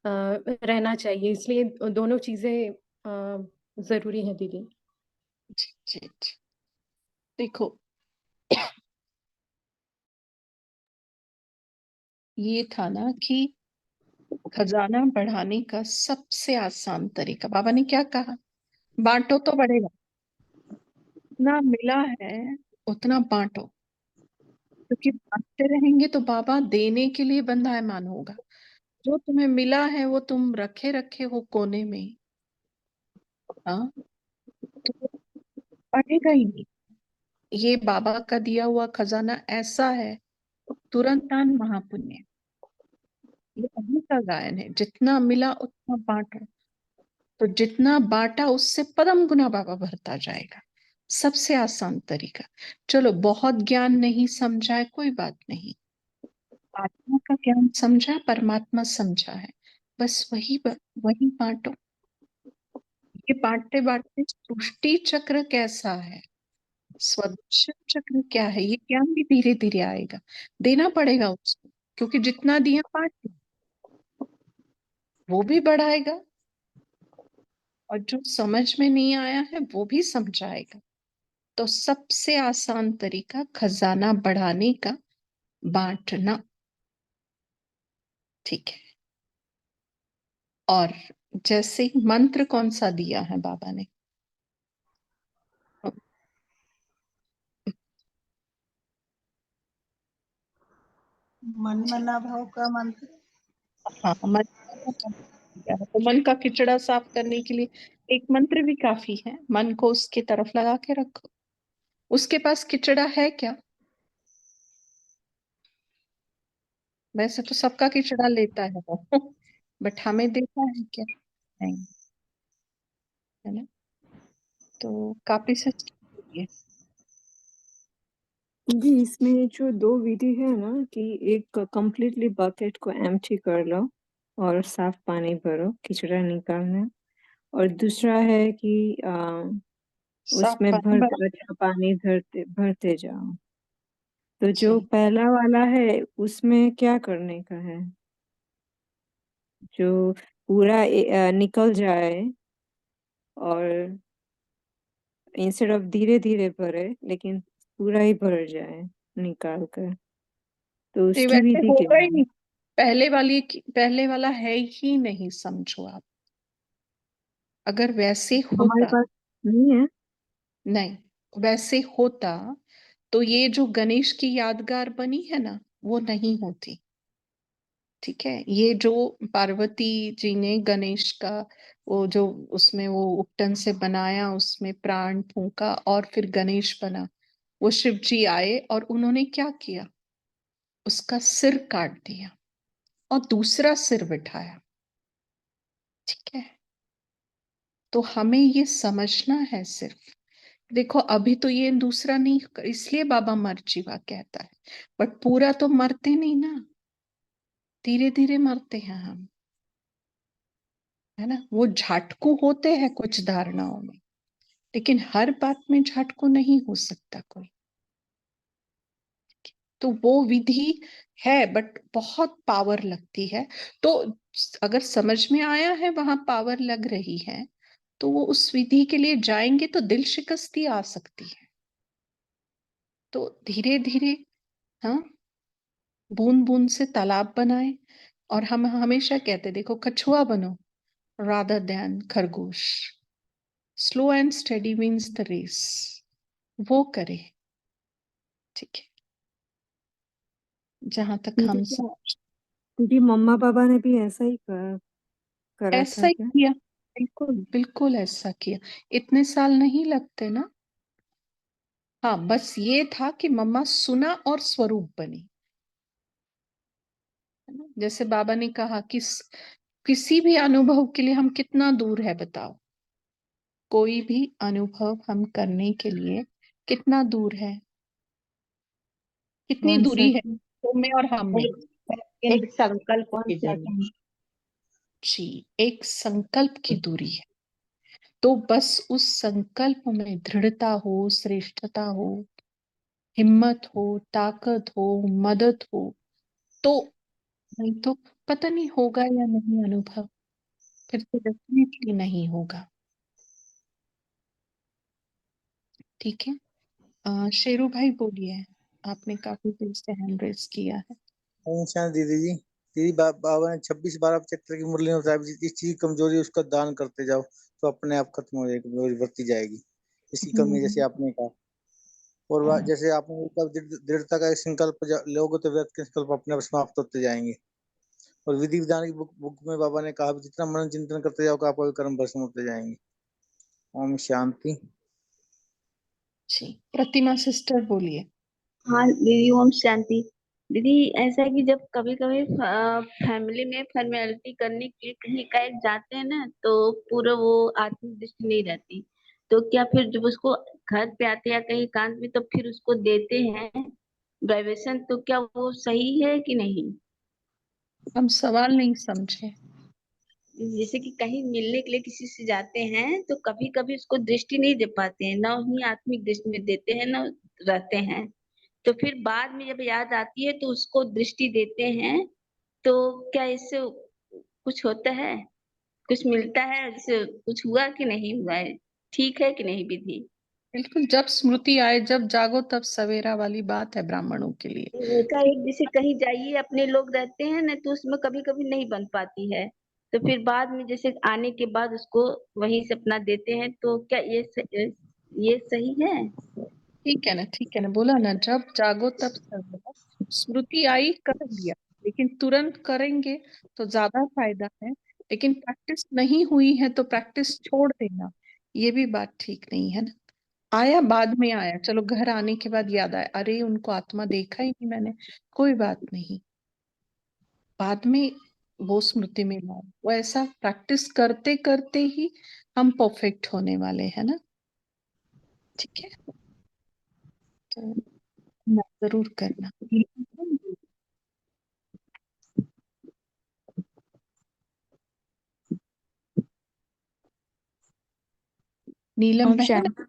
K: रहना चाहिए, इसलिए दोनों चीजें जरूरी है दीदी।
A: जी जी जी। देखो, ये था ना कि खजाना बढ़ाने का सबसे आसान तरीका, बाबा ने क्या कहा, बांटो तो बढ़ेगा। जितना मिला है उतना बांटो, क्योंकि बांटते रहेंगे तो बाबा देने के लिए बंधायमान होगा। जो तुम्हें मिला है वो तुम रखे रखे हो कोने में, हाँ, तो बढ़ेगा ही नहीं। ये बाबा का दिया हुआ खजाना ऐसा है, तुरंत दान महापुण्य। ये अभी का गायन है, जितना मिला उतना बांटो, तो जितना बांटा उससे परम गुना बाबा भरता जाएगा। सबसे आसान तरीका। चलो, बहुत ज्ञान नहीं समझा है, कोई बात नहीं, आत्मा का ज्ञान समझा, परमात्मा समझा है, बस वही बांटो। ये बांटते बांटते सृष्टि चक्र कैसा है, स्वदर्शन चक्र क्या है, ये ज्ञान भी धीरे धीरे आएगा। देना पड़ेगा उसको, क्योंकि जितना दिया बांट दिया, वो भी बढ़ाएगा, और जो समझ में नहीं आया है वो भी समझाएगा। तो सबसे आसान तरीका खजाना बढ़ाने का, बांटना। ठीक है। और जैसे मंत्र कौन सा दिया है बाबा ने,
L: मन मना भाव का मंत्र।
A: हाँ, मन का मंत्र दिया है। तो मन का किचड़ा साफ करने के लिए एक मंत्र भी काफी है। मन को उसकी तरफ लगा के रखो, उसके पास किचड़ा है क्या? वैसे तो सबका किचड़ा लेता है वो बट हमें देता है क्या? नहीं, है ना? तो काफी सच है।
M: जी, इसमें जो दो विधि है ना, कि एक कंप्लीटली बकेट को एम्प्टी कर लो और साफ पानी भरो किचड़ा निकालना, और दूसरा है कि
A: साफ
M: उसमें
A: पानी भरा,
M: अच्छा पानी भरते भरते जाओ। तो जो
A: जी,
M: पहला वाला है उसमें क्या करने का है, जो पूरा निकल जाए, और इंस्टेड ऑफ धीरे धीरे भरे लेकिन पूरा ही भर जाए निकाल कर, तो
A: ये
M: उसकी
A: वैसे
M: विधि क्या
A: होगा ही
M: है?
A: नहीं। पहले वाला है ही नहीं, समझो आप। अगर वैसे
M: हमारे
A: होता,
M: पास नहीं है।
A: नहीं, वैसे होता तो ये जो गणेश की यादगार बनी है ना, वो नहीं होती। ठीक है, ये जो पार्वती जी ने गणेश का वो जो उसमें वो उपटन से बनाया, उसमें प्राण फूंका और फिर गणेश बना, वो शिव जी आए और उन्होंने क्या किया, उसका सिर काट दिया और दूसरा सिर बिठाया। ठीक है, तो हमें ये समझना है सिर्फ। देखो, अभी तो ये दूसरा नहीं, इसलिए बाबा मर जीवा कहता है, बट पूरा तो मरते नहीं ना, धीरे धीरे मरते हैं हम, है ना? वो झाटकू होते हैं कुछ धारणाओं में, लेकिन हर बात में झाटकू नहीं हो सकता कोई। तो वो विधि है, बट बहुत पावर लगती है। तो अगर समझ में आया है वहां पावर लग रही है, तो वो उस विधि के लिए जाएंगे तो दिल शिकस्ती आ सकती है। तो धीरे धीरे, हाँ, बूंद बूंद से तालाब बनाए। और हम हमेशा कहते, देखो, कछुआ बनो रादर देन खरगोश। Slow and steady means the race, वो करे। ठीक है, जहां तक हम
M: दीदी, दीदी मम्मा पापा ने भी ऐसा ही करा
A: ऐसा
M: था
A: ही
M: क्या?
A: किया। बिल्कुल बिल्कुल ऐसा किया। इतने साल नहीं लगते ना। हाँ, बस ये था कि मम्मा सुना और स्वरूप बनी, है ना। जैसे बाबा ने कहा कि किसी भी अनुभव के लिए हम कितना दूर है बताओ। कोई भी अनुभव हम करने के लिए कितना दूर है, कितनी
M: 1
A: दूरी है
M: सेकंड।
A: तुम में और हम में। एक
I: संकल्प
A: की
I: की दूरी।
A: दूरी। जी, एक संकल्प की दूरी है। तो बस उस संकल्प में दृढ़ता हो, श्रेष्ठता हो, हिम्मत हो, ताकत हो, मदद हो, तो नहीं तो पता नहीं होगा या नहीं अनुभव। फिर तो डेफिनेटली नहीं होगा। ठीक है। शेरू भाई बोलिए, आपने काफी देर से हैंड रेस किया है।
N: ओम शांति दीदी जी। दीदी बाबा ने 26-12 चैप्टर की मुरली में बताया जिस चीज की कमजोरी है उसका दान करते जाओ तो अपने आप खत्म हो जाएगी, कमजोरी बढ़ती जाएगी। इसकी कमी जैसे
A: हम्म।
N: आपने कहा। और जैसे आपने कहा, दृढ़ता का एक संकल्प लोगे तो व्यर्थ के संकल्प अपने आप समाप्त होते जाएंगे। और विधि विधान की बुक में बाबा ने कहा जितना मनन चिंतन करते जाओगे आपका भी कर्म भस्म होते जाएंगे। ओम शांति।
A: जी, प्रतिमा सिस्टर बोलिए।
O: हाँ दीदी, ओम शांति। दीदी ऐसा है कि जब कभी कभी फैमिली में फॉर्मेलिटी करने के लिए कहीं कहीं जाते हैं ना, तो पूरा वो आत्मिक दृष्टि नहीं रहती। तो क्या फिर जब उसको घर पे आते या कहीं एकांत में, तो फिर उसको देते हैं वाइब्रेशन, तो क्या वो सही है कि नहीं?
A: हम सवाल नहीं समझे।
O: जैसे कि कहीं मिलने के लिए किसी से जाते हैं, तो कभी कभी उसको दृष्टि नहीं दे पाते हैं, ना ही आत्मिक दृष्टि में देते हैं, ना रहते हैं। तो फिर बाद में जब याद आती है तो उसको दृष्टि देते हैं। तो क्या इससे कुछ होता है, कुछ मिलता है, इससे कुछ हुआ कि नहीं हुआ है, ठीक है कि नहीं विधि?
A: बिल्कुल, जब स्मृति आए, जब जागो तब सवेरा वाली बात है ब्राह्मणों के लिए।
O: का एक जैसे कहीं जाइए, अपने लोग रहते हैं ना, तो उसमें कभी कभी नहीं बन पाती है। तो फिर बाद में जैसे आने के बाद उसको वहीं से अपना देते हैं, तो क्या ये सही है?
A: ठीक है ना, ठीक है ना, बोला ना, जब जागो तब सवेरा। स्मृति आई कर लिया, लेकिन तुरंत करेंगे तो ज्यादा फायदा है। लेकिन प्रैक्टिस नहीं हुई है तो प्रैक्टिस छोड़ देना, ये भी बात ठीक नहीं है ना। आया, बाद में आया, चलो घर आने के बाद याद आया, अरे उनको आत्मा देखा ही नहीं मैंने, कोई बात नहीं, बाद में वो स्मृति में लाओ। वो ऐसा प्रैक्टिस करते करते ही हम परफेक्ट होने वाले हैं ना। ठीक है, तो ना जरूर करना। नीलम
E: ओम
A: बहन।
E: शांति।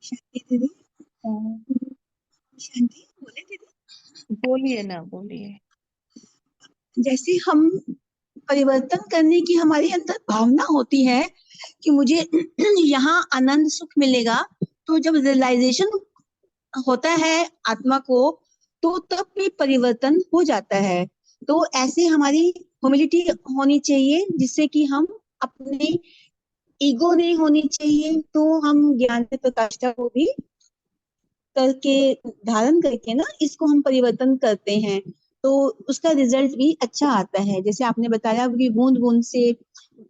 L: शांति दीदी। शांति बोले दीदी।
A: बोलिए ना, बोलिए।
L: जैसे हम परिवर्तन करने की हमारे अंदर भावना होती है कि मुझे यहाँ आनंद सुख मिलेगा, तो जब रियलाइजेशन होता है आत्मा को, तो तब भी परिवर्तन हो जाता है। तो ऐसे हमारी ह्यूमिलिटी होनी चाहिए, जिससे कि हम अपने ईगो नहीं होनी चाहिए, तो हम ज्ञान से प्रकाष्ठा को भी करके धारण करके ना इसको हम परिवर्तन करते हैं, तो उसका रिजल्ट भी अच्छा आता है। जैसे आपने बताया कि बूंद बूंद से,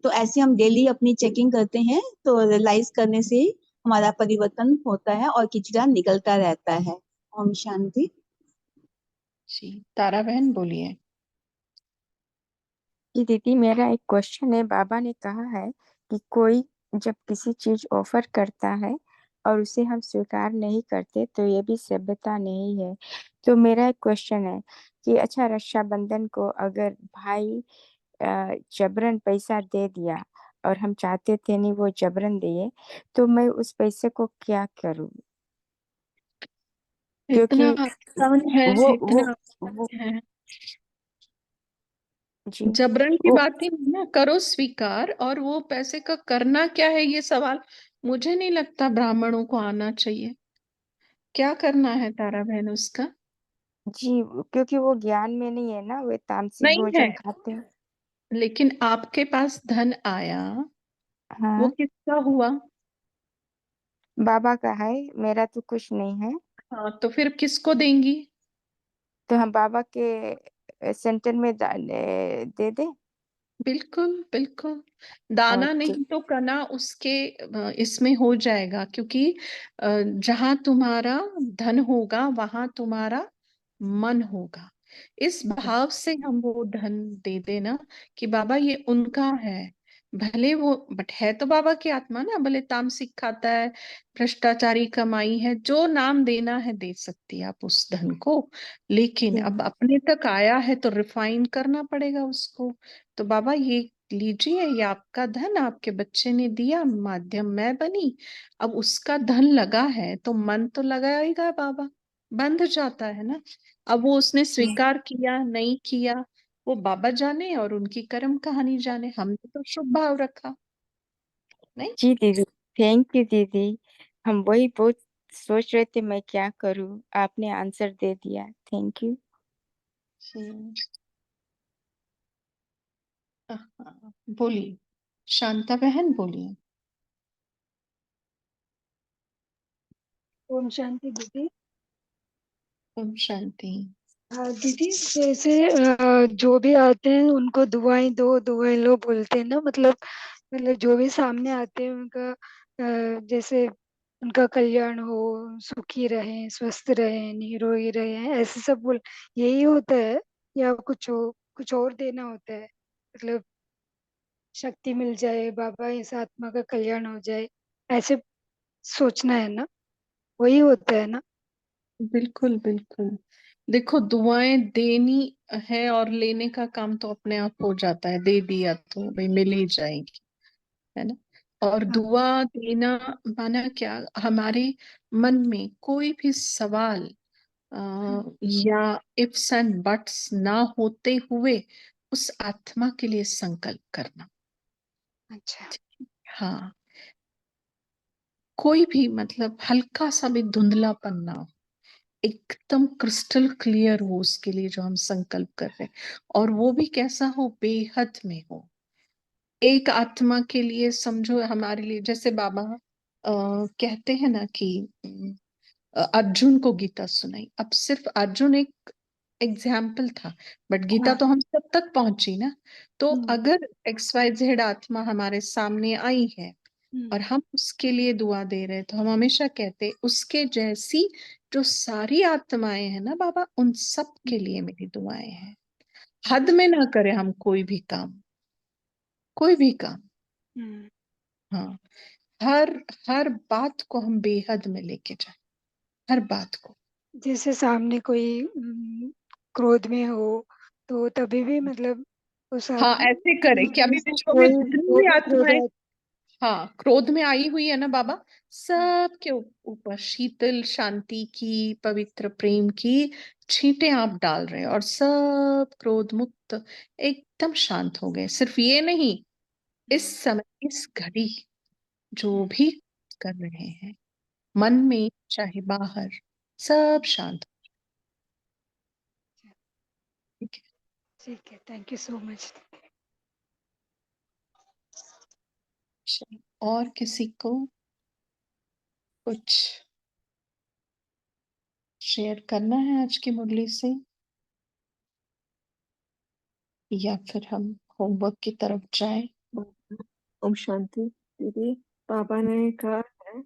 L: तो ऐसे हम डेली अपनी चेकिंग करते हैं, तो रियलाइज करने से हमारा परिवर्तन होता है और किचरा निकलता रहता है। ओम शांति।
A: जी, तारा बहन बोलिए।
E: जी दीदी, मेरा एक क्वेश्चन है। बाबा ने कहा है कि कोई जब किसी चीज ऑफर करता है और उसे हम स्वीकार नहीं करते तो ये भी सभ्यता नहीं है। तो मेरा एक क्वेश्चन है कि अच्छा, रक्षाबंधन को अगर भाई जबरन पैसा दे दिया और हम चाहते थे नहीं वो जबरन दिए, तो मैं उस पैसे को क्या करूं?
A: इतना
E: क्योंकि
A: आसान है,
E: वो
A: इतना
E: वो वो
A: आसान है।
E: जी
A: जबरन की
E: वो
A: बात ही नहीं ना, करो स्वीकार। और वो पैसे का करना क्या है, ये सवाल मुझे नहीं लगता ब्राह्मणों को आना चाहिए। क्या करना है तारा बहन उसका?
E: जी, क्योंकि वो ज्ञान में नहीं है ना, वे तामसिक
A: नहीं है,
E: भोजन खाते हैं।
A: लेकिन आपके पास धन आया, वो
E: हाँ,
A: किसका हुआ?
E: बाबा का है, मेरा तो कुछ नहीं है।
A: हाँ, तो फिर किसको देंगी?
E: तो हम बाबा के सेंटर में दे दे।
A: बिल्कुल बिल्कुल।
E: और
A: दाना नहीं तो कना उसके इसमें हो जाएगा, क्योंकि जहां तुम्हारा धन होगा वहां तुम्हारा मन होगा। इस भाव से हम वो धन दे देना कि बाबा ये उनका है। भले वो, बट है तो बाबा की आत्मा ना, भले तामसिक खाता है, भ्रष्टाचारी कमाई है, जो नाम देना है दे सकती है आप उस धन को। लेकिन अब अपने तक आया है तो रिफाइन करना पड़ेगा उसको। तो बाबा ये लीजिए, ये आपका धन, आपके बच्चे ने दिया, माध्यम मैं बनी। अब उसका धन लगा है तो मन तो लगाएगा बाबा, बंध जाता है ना। अब वो उसने स्वीकार किया नहीं किया, वो बाबा जाने और उनकी कर्म कहानी जाने। हमने तो शुभ भाव रखा नहीं।
E: जी दीदी, थैंक यू दीदी। हम वही बहुत सोच रहे थे मैं क्या करूं, आपने आंसर दे दिया, थैंक यू।
A: हाँ, बोलिए शांता बहन, बोलिए।
P: ओम शांति दीदी।
A: ओम शांति।
P: हाँ दीदी, जैसे जो भी आते हैं उनको दुआएं दो दुआएं लो बोलते हैं ना, मतलब जो भी सामने आते हैं उनका जैसे उनका कल्याण हो, सुखी रहें, स्वस्थ रहें, निरोगी रहें, ऐसे सब बोल, यही होता है या कुछ और देना होता है? मतलब शक्ति मिल जाए, बाबा इस आत्मा का कल्याण हो जाए, ऐसे सोचना है ना? वही होता है ना?
A: बिल्कुल बिल्कुल। देखो, दुआएं देनी है और लेने का काम तो अपने आप हो जाता है। दे दिया तो भाई मिल ही जाएगी, है ना। और
P: हाँ।
A: दुआ देना माना क्या, हमारे मन में कोई भी सवाल या इफ्स एंड बट्स ना होते हुए उस आत्मा के लिए संकल्प करना।
P: अच्छा।
A: हाँ, कोई भी मतलब हल्का सा भी धुंधलापन ना हो, एकदम क्रिस्टल क्लियर हो उसके लिए जो हम संकल्प कर रहे हैं। और वो भी कैसा हो, बेहद में हो। एक आत्मा के लिए समझो, हमारे लिए जैसे बाबा कहते हैं ना कि अर्जुन को गीता सुनाई। अब सिर्फ अर्जुन एक एग्जाम्पल था, बट गीता
P: हाँ।
A: तो हम सब तक पहुंची ना। तो
P: हम्म।
A: अगर XYZ आत्मा हमारे सामने आई है
P: हम्म।
A: और हम उसके लिए दुआ दे रहे हैं, तो हम हमेशा कहते हैं उसके जैसी जो सारी आत्माएं हैं ना बाबा, उन सब के लिए मेरी दुआएं हैं। हद में ना करें हम कोई भी काम, कोई भी काम।
P: हम्म।
A: हाँ, हर हर बात को हम बेहद में लेके जाए, हर बात को।
P: जैसे सामने कोई क्रोध में हो तो तभी भी मतलब उस
A: हाँ, ऐसे करें कि अभी
P: जैसे
A: विश्व में
P: कोई
A: जितनी
P: जो
A: भी
P: भी क्रोध
A: आत्माएं हाँ क्रोध में आई हुई है ना बाबा, सबके ऊपर शीतल शांति की, पवित्र प्रेम की छींटे आप डाल रहे हैं, और सब क्रोध मुक्त एकदम शांत हो गए। सिर्फ ये नहीं, इस समय इस घड़ी जो भी कर रहे हैं, मन में चाहे बाहर, सब शांत। ठीक है।
P: ठीक है, थैंक यू सो मच।
A: चलिए, और किसी को कुछ शेयर करना है आज की मुरली से, या फिर हम होमवर्क की तरफ जाएं?
M: ओम शांति दीदी। पापा ने कहा है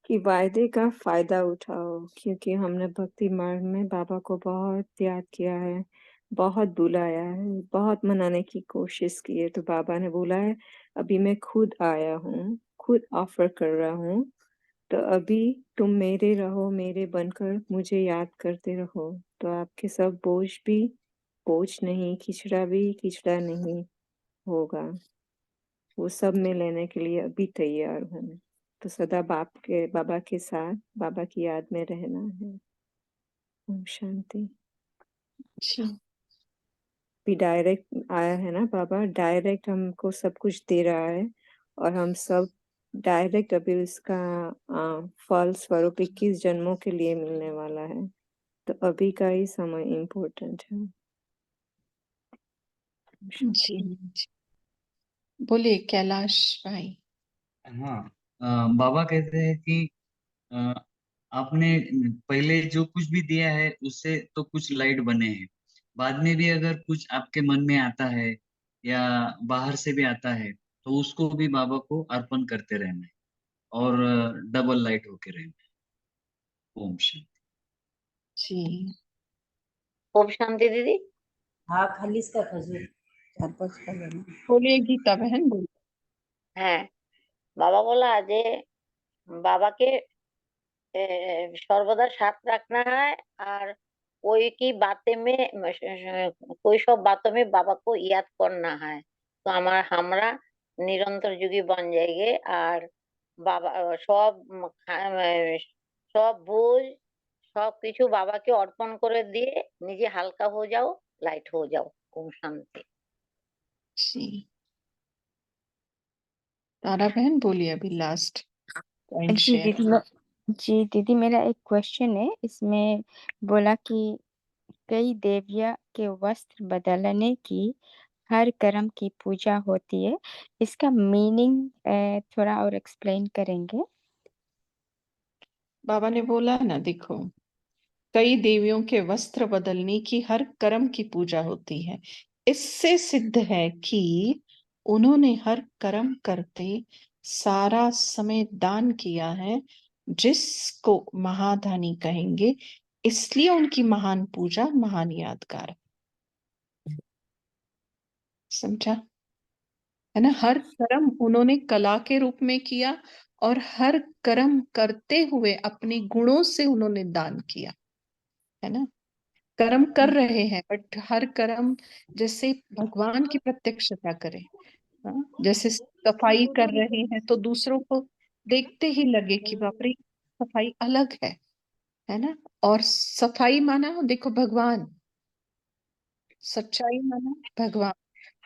M: कि वायदे का फायदा उठाओ, क्योंकि हमने भक्ति मार्ग में बाबा को बहुत याद किया है, बहुत बुलाया है, बहुत मनाने की कोशिश की है। तो बाबा ने बोला है अभी मैं खुद आया हूँ, खुद ऑफर कर रहा हूँ, तो अभी तुम मेरे रहो, मेरे बनकर मुझे याद करते रहो, तो आपके सब बोझ नहीं, खिचड़ा भी खिचड़ा नहीं होगा। वो सब में लेने के लिए अभी तैयार हूँ। तो सदा बाबा के साथ, बाबा की याद में रहना है। ओम शांति।
A: जी।
M: भी डायरेक्ट आया है ना बाबा, डायरेक्ट हमको सब कुछ दे रहा है, और हम सब डायरेक्ट अभी उसका फल स्वरूप 21 जन्मों के लिए मिलने वाला है। तो अभी का ही समय इम्पोर्टेंट है। ओम
A: जी,
M: शांति।
A: बोलिए कैलाश भाई।
Q: हाँ, बाबा कहते हैं कि अ, आपने पहले जो कुछ भी दिया है उससे तो कुछ लाइट बने हैं। बाद में भी अगर कुछ आपके मन में आता है या बाहर से भी आता है तो उसको भी बाबा को अर्पण करते रहना है और डबल लाइट होके रहना है। ओम शांति।
A: जी
I: ओम शांति दीदी।
F: हाँ, खाली इसका खजूर 4-5 खा लेना।
A: बोलिए गीता बहन, बोलिए।
I: হ্যাঁ, বাবা बोला যে बाबा के सर्वदा साथ रखना है और कोई की बातें में कोई सब बातों में बाबा को याद करना है, तो हमारा हमरा निरंतर युगी बन जाएंगे। और बाबा सब सब बोझ सब কিছু বাবাকে অর্পণ করে দিয়ে নিজে হালকা हो जाओ, लाइट हो जाओ। ओम शांति।
A: जी तारा बहन बोलिए, अभी लास्ट पॉइंट
E: जी
A: शेयर।
E: दीदी जी दीदी, मेरा एक क्वेश्चन है। इसमें बोला कि कई देविया के वस्त्र बदलने की हर कर्म की पूजा होती है। इसका मीनिंग थोड़ा और एक्सप्लेन करेंगे?
A: बाबा ने बोला ना, देखो, कई देवियों के वस्त्र बदलने की हर कर्म की पूजा होती है। इससे सिद्ध है कि उन्होंने हर कर्म करते सारा समय दान किया है, जिसको महादानी कहेंगे। इसलिए उनकी महान पूजा महान यादगार है। समझा है ना? हर कर्म उन्होंने कला के रूप में किया और हर कर्म करते हुए अपने गुणों से उन्होंने दान किया, है ना? कर्म कर रहे हैं बट हर कर्म जैसे भगवान की प्रत्यक्षता करें। हाँ? जैसे सफाई कर रहे हैं तो दूसरों को देखते ही लगे कि बाप रे, सफाई अलग है ना? और सफाई माना देखो भगवान, सच्चाई माना भगवान।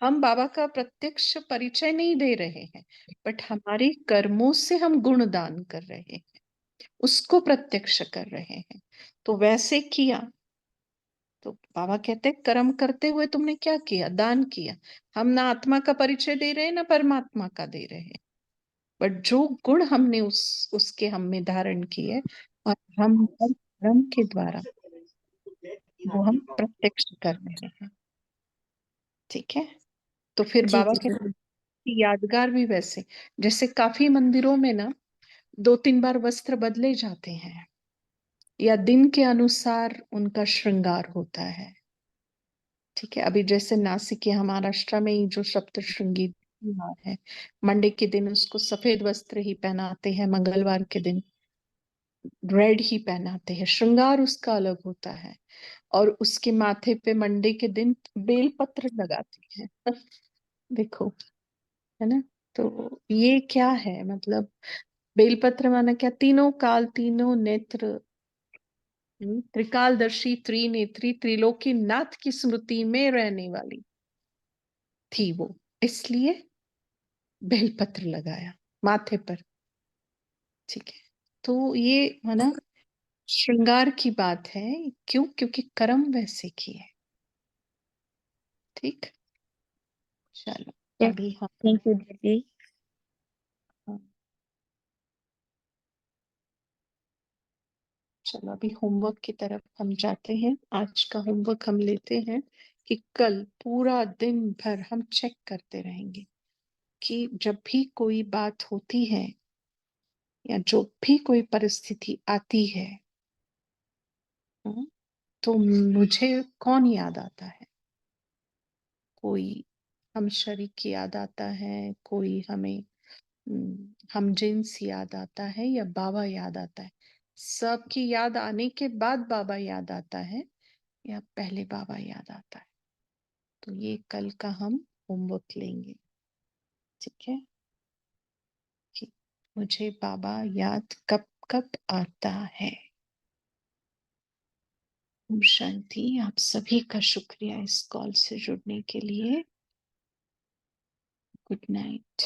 A: हम बाबा का प्रत्यक्ष परिचय नहीं दे रहे हैं, बट हमारे कर्मों से हम गुण दान कर रहे हैं, उसको प्रत्यक्ष कर रहे हैं। तो वैसे किया तो बाबा कहते हैं कर्म करते हुए तुमने क्या किया? दान किया। हम ना आत्मा का परिचय दे रहे हैं ना परमात्मा का दे रहे हैं, बट जो गुण हमने उसके हम में धारण किए और हम हर कर्म के द्वारा वो हम प्रत्यक्ष कर रहे हैं। ठीक है? तो फिर
E: जी
A: बाबा
E: दीदी।
A: कहते हैं कि यादगार भी वैसे, जैसे काफी मंदिरों में ना 2-3 बार वस्त्र बदले जाते हैं या दिन के अनुसार उनका श्रृंगार होता है। ठीक है, अभी जैसे नासिक या महाराष्ट्र में ही जो सप्तशृंगी त्योहार है, मंडे के दिन उसको सफेद वस्त्र ही पहनाते हैं, मंगलवार के दिन रेड ही पहनाते हैं, श्रृंगार उसका अलग होता है। और उसके माथे पे मंडे के दिन बेल पत्र लगाते हैं। देखो, है ना? तो ये क्या है मतलब? बेलपत्र माना क्या? तीनों काल, तीनों नेत्र, त्रिकालदर्शी, त्रिनेत्री, त्रिलोकी नाथ की स्मृति में रहने वाली थी वो, इसलिए बेलपत्र लगाया माथे पर। ठीक है, तो ये है ना, श्रृंगार की बात है। क्यों? क्योंकि कर्म वैसे किए। ठीक, चलो अभी हम
E: थैंक यू दीदी।
A: चलो अभी होमवर्क की तरफ हम जाते हैं। आज का होमवर्क हम लेते हैं कि कल पूरा दिन भर हम चेक करते रहेंगे कि जब भी कोई बात होती है या जो भी कोई परिस्थिति आती है, तो मुझे कौन याद आता है? कोई हम शरीक याद आता है, कोई हमें हम जिन्स याद आता है, या बाबा याद आता है? सबकी याद आने के बाद बाबा याद आता है या पहले बाबा याद आता है? तो ये कल का हम होमवर्क लेंगे। ठीक है, कि मुझे बाबा याद कब कब आता है। ओम शांति। आप सभी का शुक्रिया इस कॉल से जुड़ने के लिए। Good night.